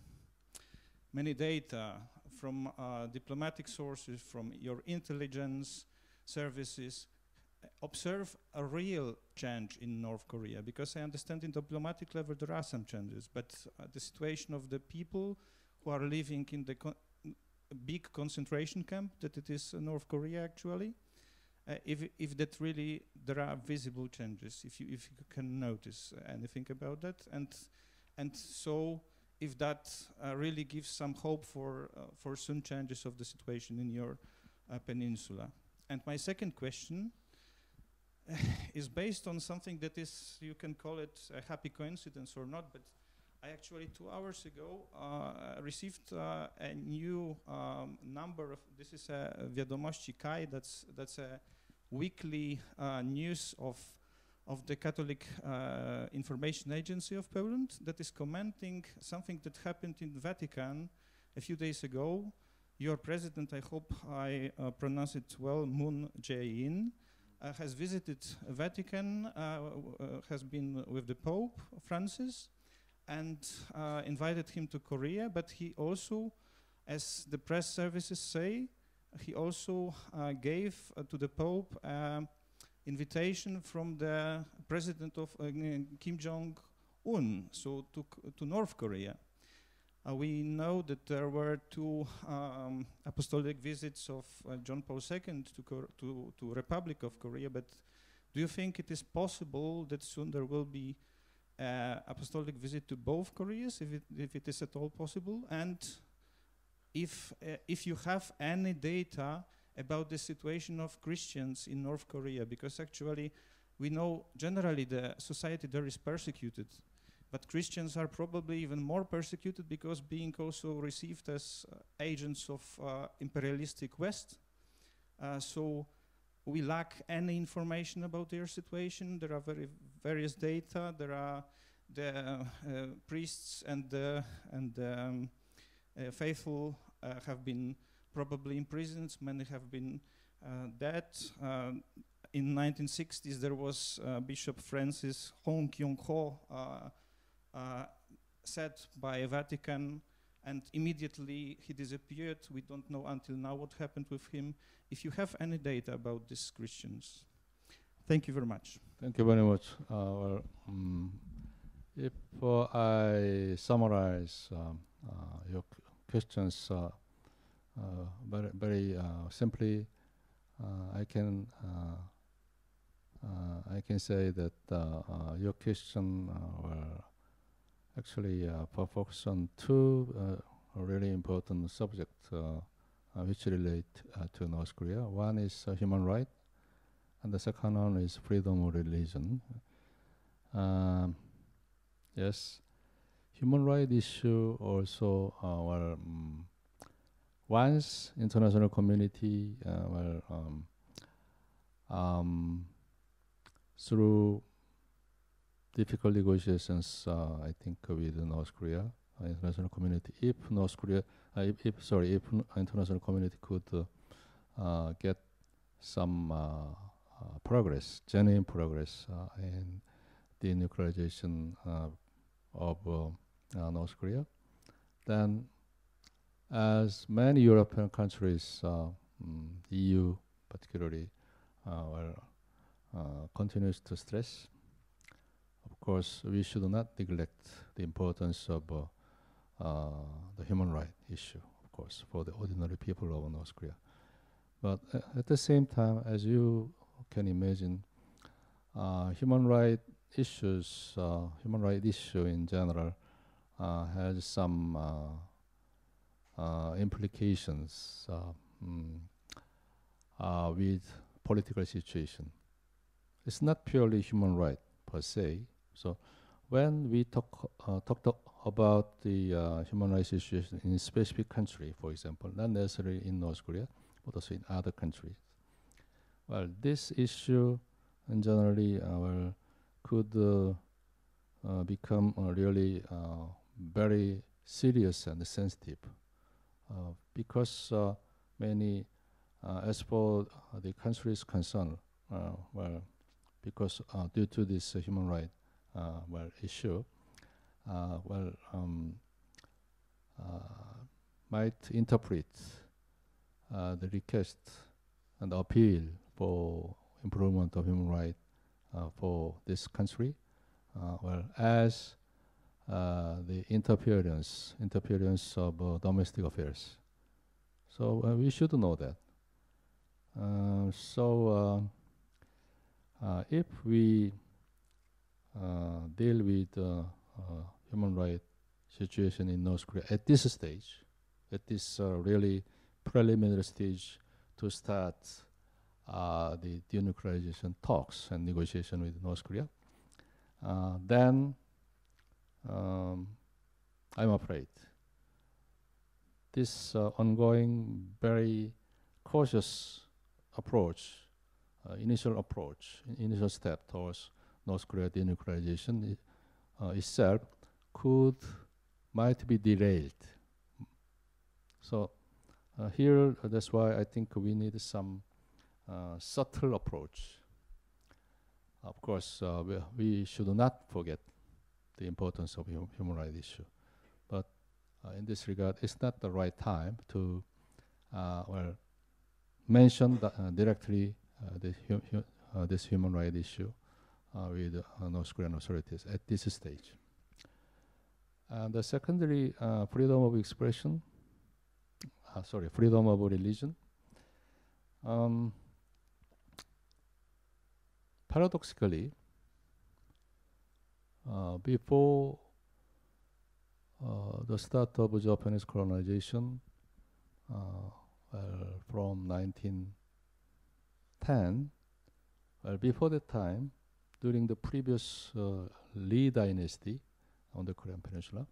data from diplomatic sources, from your intelligence services, observe a real change in North Korea, because I understand in diplomatic level there are some changes, but the situation of the people who are living in the big concentration camp, that it is North Korea actually, if that really there are visible changes, if you can notice anything about that, and so if that really gives some hope for soon changes of the situation in your peninsula. And my second question is based on something that is, you can call it a happy coincidence or not, but I actually 2 hours ago received a new number of, this is a Wiadomości Kai, that's a weekly news of the Catholic Information Agency of Poland that is commenting something that happened in the Vatican a few days ago. Your president, I hope I pronounce it well, Moon Jae-in, has visited Vatican, has been with the Pope Francis, and invited him to Korea, but he also, as the press services say, he also gave to the Pope invitation from the president of Kim Jong-un, so to North Korea. We know that there were 2 apostolic visits of John Paul II to Republic of Korea, but do you think it is possible that soon there will be apostolic visit to both Koreas, if it is at all possible? And if you have any data about the situation of Christians in North Korea, because actually we know generally the society there is persecuted, but Christians are probably even more persecuted because being also received as agents of imperialistic West. So we lack any information about their situation. There are various data. There are the priests and the faithful have been probably imprisoned. Many have been dead. In 1960s, there was Bishop Francis Hong Kyung-ho set by Vatican, and immediately he disappeared. We don't know until now what happened with him. If you have any data about these Christians. Thank you very much. Thank you very much. If I summarize your questions very simply, I can say that your question were actually focus on 2 really important subjects which relate to North Korea. One is human rights, and the second one is freedom of religion. Yes, human rights issue also once international community through difficult negotiations, I think, with North Korea, international community. If international community could get some progress, genuine progress in denuclearization of North Korea, then as many European countries, EU particularly, continues to stress, of course, we should not neglect the importance of the human rights issue, of course, for the ordinary people of North Korea. But at the same time, as you can imagine, human rights issues, human rights issue in general, has some implications with political situation. It's not purely human right per se. So when we talk about the human rights situation in a specific country, for example, not necessarily in North Korea, but also in other countries, well, this issue generally could become really very serious and sensitive because many, as for the country's concern, well, because due to this human right issue, might interpret the request and appeal for improvement of human rights for this country, as the interference of domestic affairs. So we should know that. If we deal with human rights situation in North Korea at this stage, at this really preliminary stage to start the denuclearization talks and negotiation with North Korea, then I'm afraid this ongoing very cautious approach, initial step towards North Korea denuclearization itself might be derailed. So here, that's why I think we need some subtle approach. Of course, we should not forget the importance of human rights issue, but in this regard, it's not the right time to mention directly this human rights issue with North Korean authorities at this stage. And the secondary, freedom of expression, freedom of religion. Paradoxically, before the start of Japanese colonization, from 1910, before that time, during the previous Lee dynasty on the Korean Peninsula,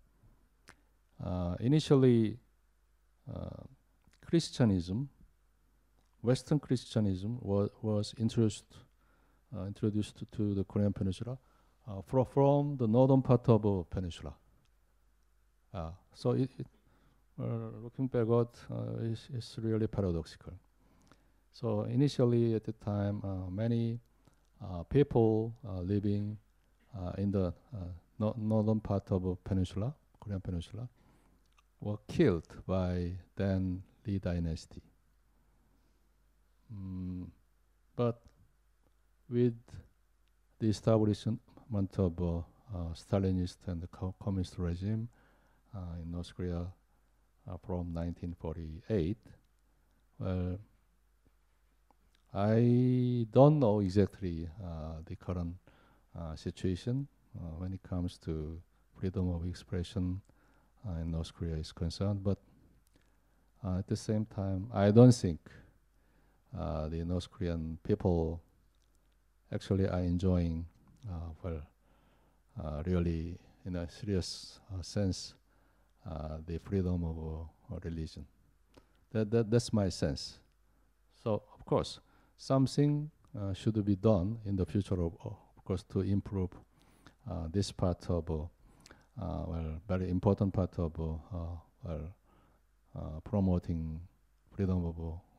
initially Christianism, Western Christianism was introduced to the Korean Peninsula from the northern part of the peninsula. So looking backward, it's really paradoxical. So initially at the time, many people living in the northern part of the peninsula, Korean Peninsula, were killed by then Lee dynasty. But with the establishment of Stalinist and the communist regime in North Korea from 1948, well, I don't know exactly the current situation when it comes to freedom of expression in North Korea is concerned, but at the same time, I don't think the North Korean people actually are enjoying, really in a serious sense, the freedom of religion. That's my sense. So, of course, something should be done in the future, of course, to improve this part of, very important part of, promoting freedom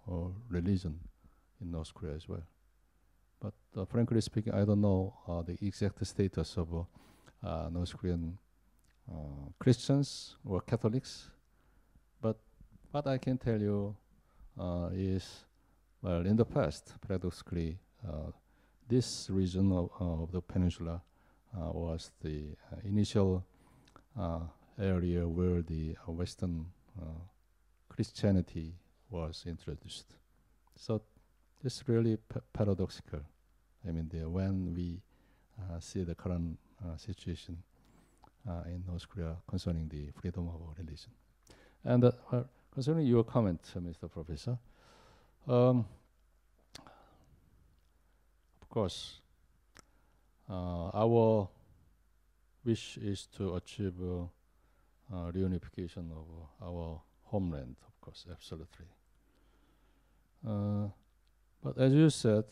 of religion in North Korea as well. but frankly speaking, I don't know the exact status of North Korean Christians or Catholics. But what I can tell you is, well, in the past, paradoxically, this region of the peninsula was the initial area where the Western Christianity was introduced. So it's really paradoxical. I mean, when we see the current situation in North Korea concerning the freedom of religion. And concerning your comment, Mr. Professor, of course, our wish is to achieve reunification of our homeland, of course, absolutely. But as you said,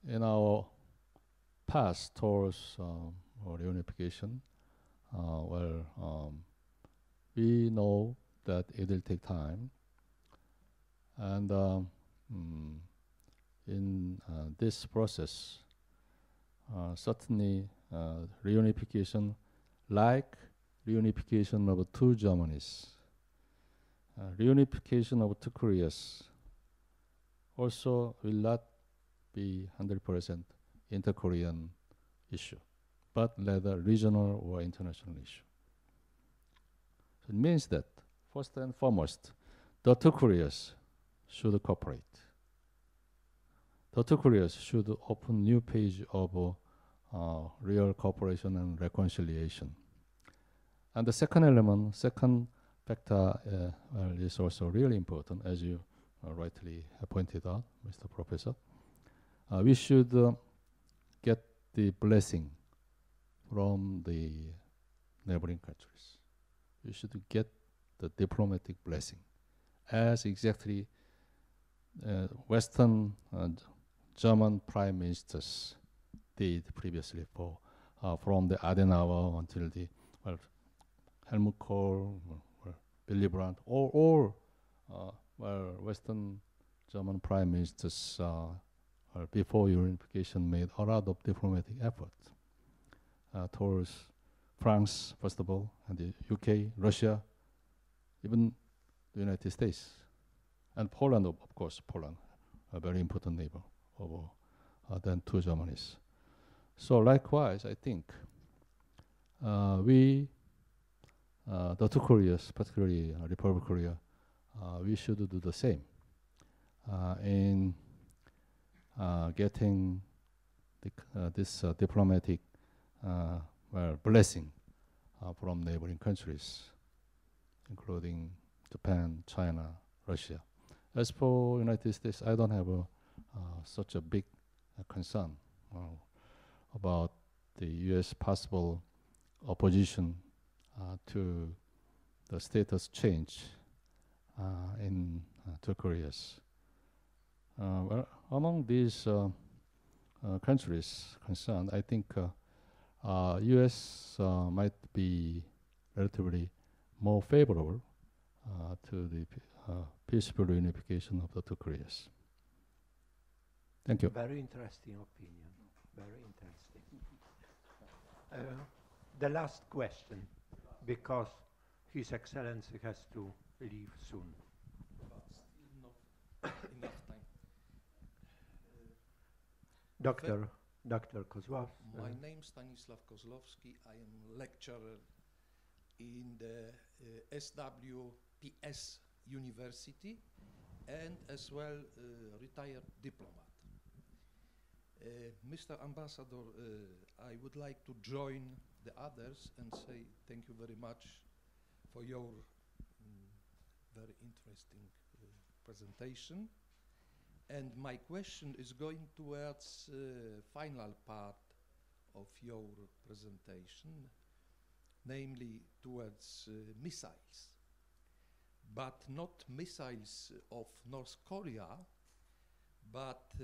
in our path towards reunification, we know that it will take time, and in this process, certainly reunification, like reunification of two Germanys, reunification of two Koreas, also will not be 100% inter-Korean issue, but rather regional or international issue. So it means that, first and foremost, the two Koreas should cooperate. The two Koreas should open new page of real cooperation and reconciliation. And the second element, second factor is also really important, as you rightly pointed out, Mr. Professor. We should get the blessing from the neighboring countries. We should get the diplomatic blessing, as exactly Western German prime ministers did previously from the Adenauer until the Helmut Kohl, Willy Brandt, or Western German prime ministers before reunification made a lot of diplomatic efforts towards France, first of all, and the UK, Russia, even the United States, and Poland, of course, Poland, a very important neighbor of than two Germanys. So likewise, I think we, the two Koreas, particularly Republic of Korea, we should do the same in getting this diplomatic blessing from neighboring countries, including Japan, China, Russia. As for United States, I don't have such a big concern about the U.S. possible opposition to the status change in two Koreas. Among these countries concerned, I think U.S. might be relatively more favorable to the peaceful reunification of the two Koreas. Thank you. Very interesting opinion. Very interesting. The last question, because His Excellency has to leave soon. Enough time. Dr. Kozłowski. My name is Stanisław Kozłowski. I am lecturer in the SWPS University and as well retired diplomat. Mr. Ambassador, I would like to join the others and say thank you very much for your very interesting presentation. And my question is going towards final part of your presentation, namely towards missiles, but not missiles of North Korea, but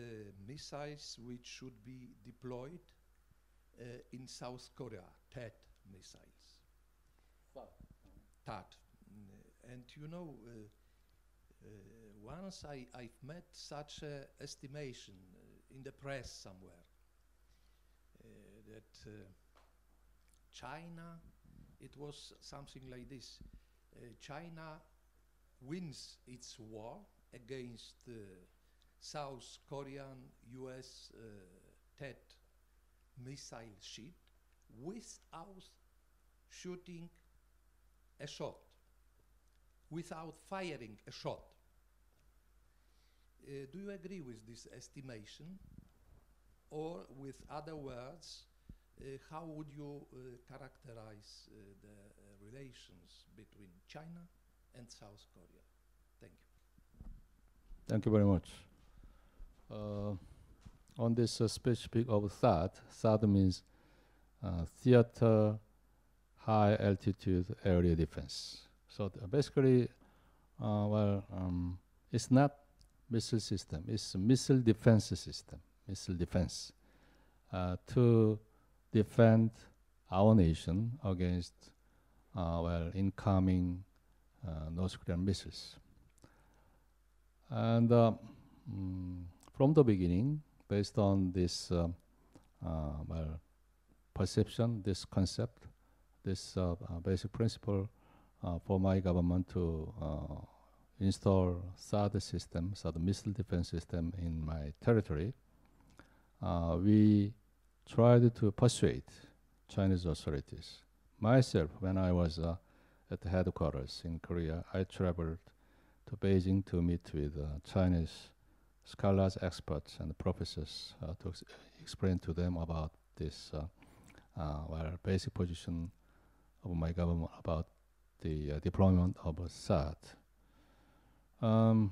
missiles which should be deployed in South Korea, THAAD missiles. THAAD. And you know, Once I've met such a estimation in the press somewhere that China, it was something like this, China wins its war against South Korean US TED missile ship without shooting a shot, without firing a shot. Do you agree with this estimation? Or with other words, how would you characterize the relations between China and South Korea? Thank you. Thank you very much. On this specific of THAAD means Theater High Altitude Area Defense. So basically, it's not missile system, it's a missile defense system, missile defense, to defend our nation against incoming North Korean missiles. And from the beginning, based on this perception, this concept, this basic principle for my government to install THAAD system, THAAD missile defense system in my territory, we tried to persuade Chinese authorities. Myself, when I was at the headquarters in Korea, I traveled to Beijing to meet with Chinese scholars, experts, and professors to explain to them about this basic position of my government about the deployment of THAAD. Of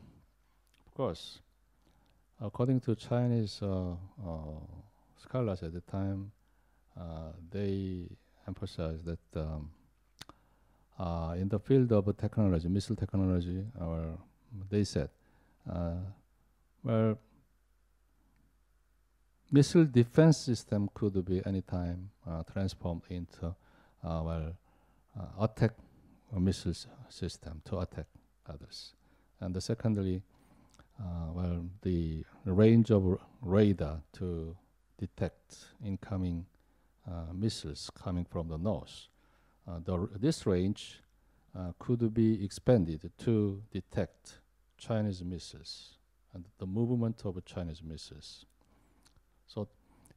course, according to Chinese scholars at the time, they emphasized that in the field of technology, missile technology, they said, missile defense system could be anytime transformed into attack missile system to attack others. And secondly, the range of radar to detect incoming missiles coming from the north. This range could be expanded to detect Chinese missiles and the movement of Chinese missiles. So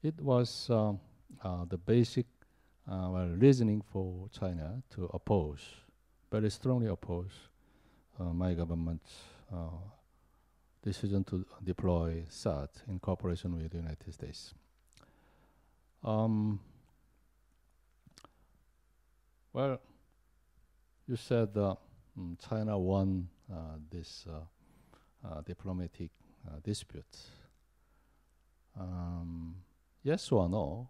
it was the basic reasoning for China to oppose, very strongly oppose my government's decision to deploy THAAD in cooperation with the United States. Well, you said China won this diplomatic dispute. Yes or no?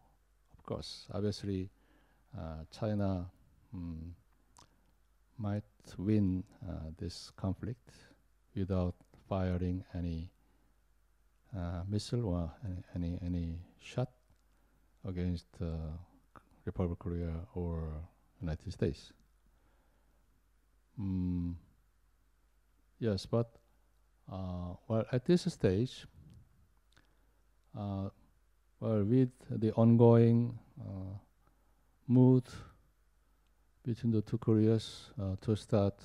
Of course, obviously, China might win this conflict without firing any missile or any shot against Republic of Korea or United States. Yes, but at this stage, with the ongoing mood between the two Koreas to start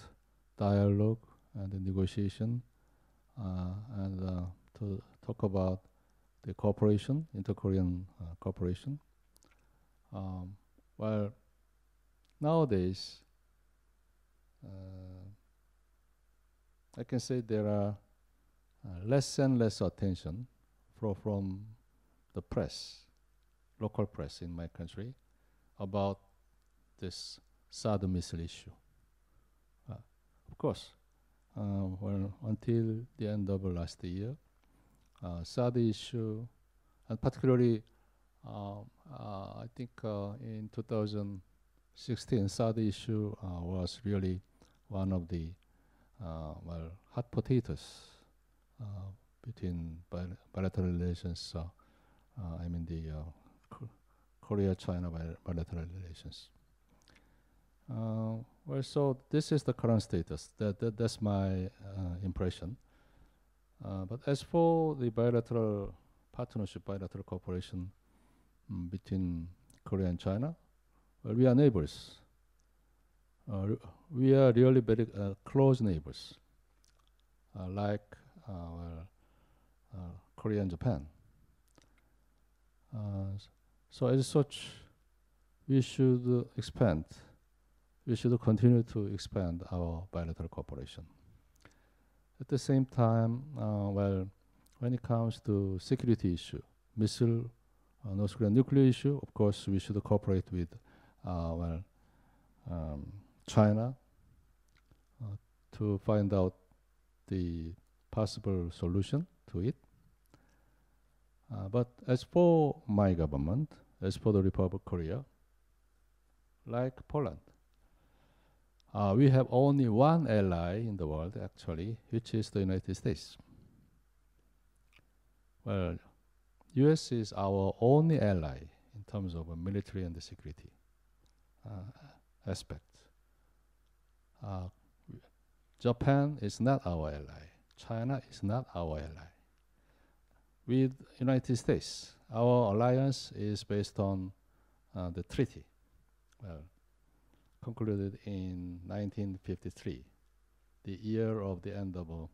dialogue and the negotiation and to talk about the cooperation, inter-Korean cooperation. Nowadays, I can say there are less and less attention from the press, local press in my country, about this THAAD missile issue. Of course, until the end of last year, THAAD issue, and particularly, I think in 2016, THAAD issue was really one of the hot potatoes between bilateral relations. The Korea-China bilateral relations. Well, so this is the current status. That's my impression. But as for the bilateral partnership, bilateral cooperation between Korea and China, well, we are neighbors. We are really very close neighbors, like Korea and Japan. So as such, we should expand. We should continue to expand our bilateral cooperation. At the same time, well, when it comes to security issue, missile, North Korean nuclear issue, of course, we should cooperate with, China to find out the possible solution to it. But as for my government, as for the Republic of Korea, like Poland, we have only one ally in the world, actually, which is the United States. Well, US is our only ally in terms of military and the security aspect. Japan is not our ally. China is not our ally. With United States, our alliance is based on the treaty, concluded in 1953, the year of the end of,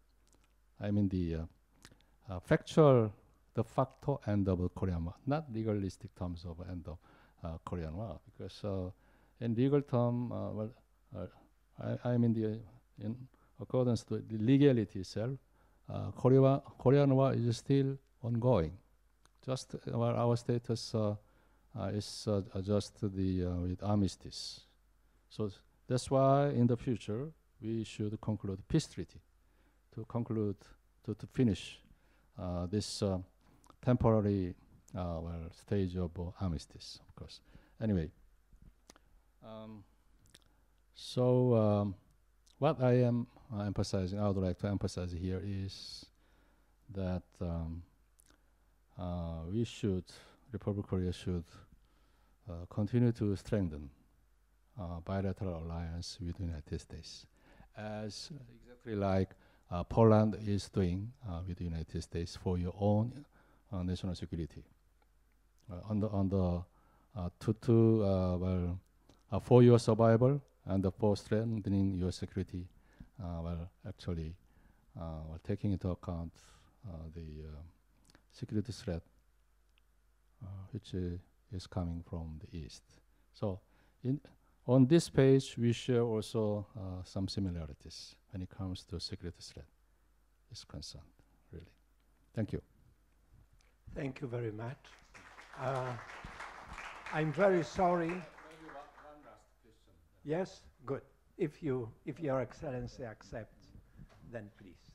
factual, the facto end of Korean War, not legalistic terms of end of Korean War, because in legal term, in accordance to the legality itself, Korean War is still ongoing. Just our status is just the with armistice. So that's why in the future we should conclude peace treaty to conclude to finish this temporary stage of armistice, of course. Anyway, what I am emphasizing, I would like to emphasize here is that we should, Republic of Korea should continue to strengthen bilateral alliance with the United States, as exactly like Poland is doing with the United States for your own national security. For your survival and for strengthening your security, taking into account the security threat which is coming from the east. So on this page, we share also some similarities when it comes to security threat is concerned, really. Thank you. Thank you very much. I'm very sorry. Maybe one last question. Yes, good. If Your Excellency accepts, then please.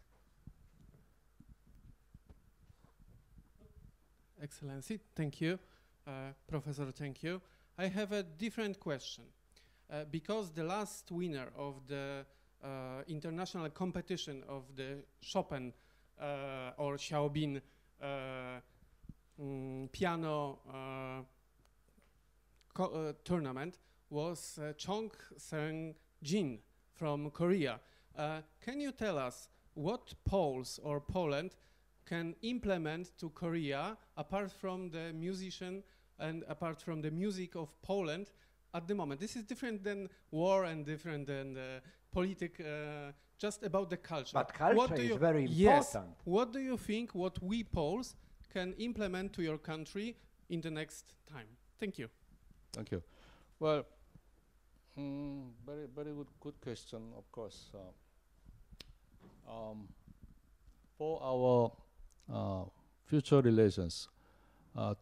Excellency, thank you. Professor, thank you. I have a different question. Because the last winner of the international competition of the Chopin or Xiaobin piano tournament was Chong Seung-jin from Korea. Can you tell us what Poles or Poland can implement to Korea apart from the musician and apart from the music of Poland at the moment? This is different than war and different than politics, just about the culture. But culture is very important. What do you think what we Poles can implement to your country in the next time? Thank you. Thank you. Well, very good question, of course. For our future relations,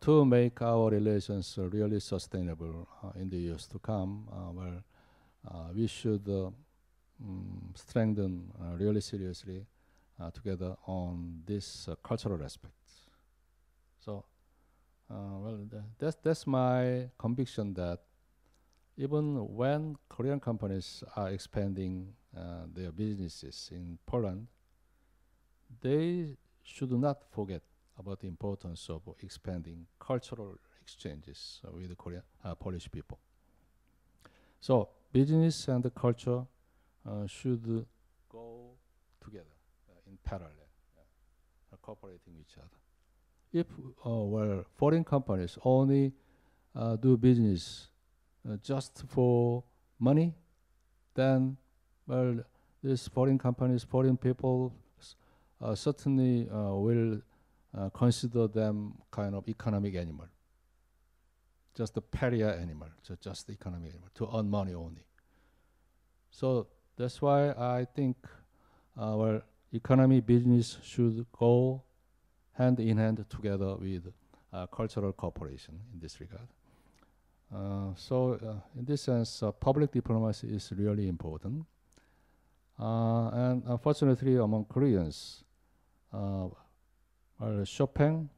to make our relations really sustainable in the years to come, we should strengthen really seriously together on this cultural aspect. So, that's my conviction that even when Korean companies are expanding their businesses in Poland, they should not forget about the importance of expanding cultural exchanges with the Polish people. So business and the culture should go together in parallel, cooperating with each other. If well, foreign companies only do business just for money, then well, these foreign companies, foreign people certainly will consider them kind of economic animal, just a pariah animal, just the economic animal, to earn money only. So that's why I think our economy business should go hand in hand together with cultural cooperation in this regard. So in this sense, public diplomacy is really important. And unfortunately, among Koreans, Chopin,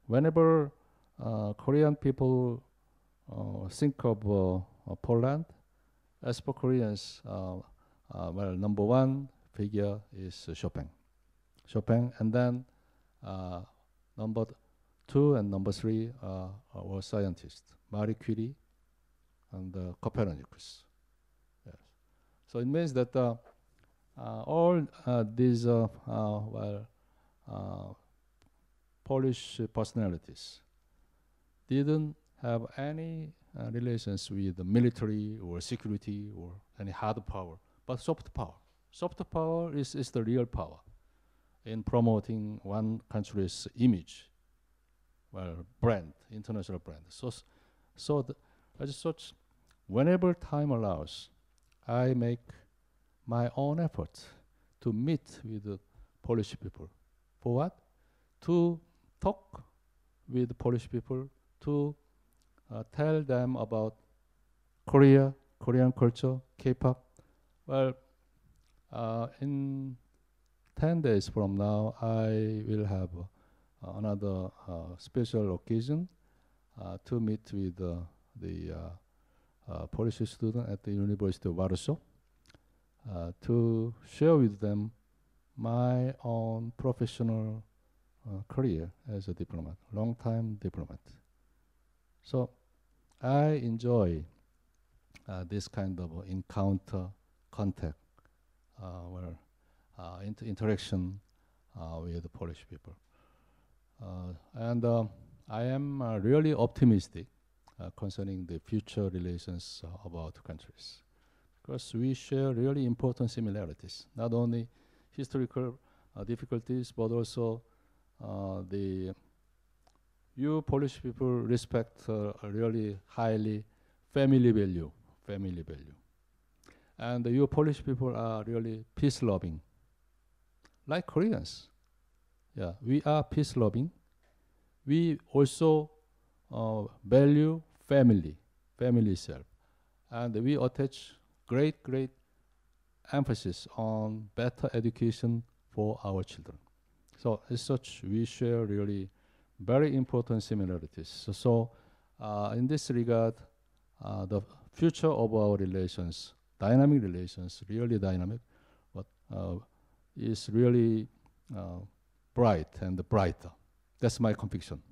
whenever Korean people think of Poland, as for Koreans, well, number one figure is Chopin. Chopin, and then number two and number three were scientists, Marie Curie and Copernicus. Yes. So it means that all these Polish personalities didn't have any relations with the military or security or any hard power, but soft power. Soft power is the real power in promoting one country's image, well, brand, international brand. So as such, whenever time allows, I make my own effort to meet with the Polish people. For what? To talk with the Polish people, to tell them about Korea, Korean culture, K-pop. Well, in 10 days from now, I will have another special occasion to meet with the Polish student at the University of Warsaw to share with them my own professional career as a diplomat, long-time diplomat. So I enjoy this kind of encounter, contact, interaction with the Polish people. And I am really optimistic concerning the future relations of our two countries, because we share really important similarities, not only historical difficulties, but also you Polish people respect really highly family value. And you Polish people are really peace-loving, like Koreans. Yeah, we are peace-loving. We also value family itself. And we attach great emphasis on better education for our children. So as such, we share really very important similarities. So in this regard, the future of our relations, dynamic relations, really dynamic, but is really bright and brighter. That's my conviction.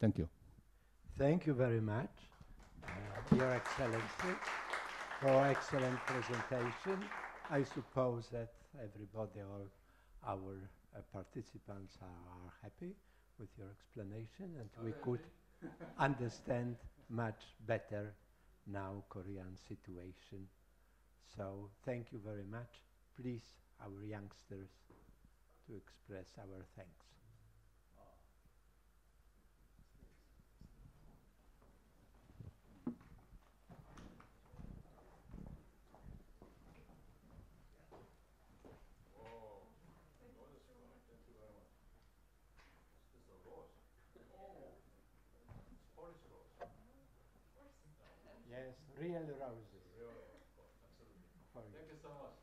Thank you. Thank you very much, Your Excellency, for excellent presentation. I suppose that everybody, all our participants are happy with your explanation, and we could understand much better now Korean situation. So thank you very much. Please, our youngsters, to express our thanks. Yes, real roses. Thank you so much.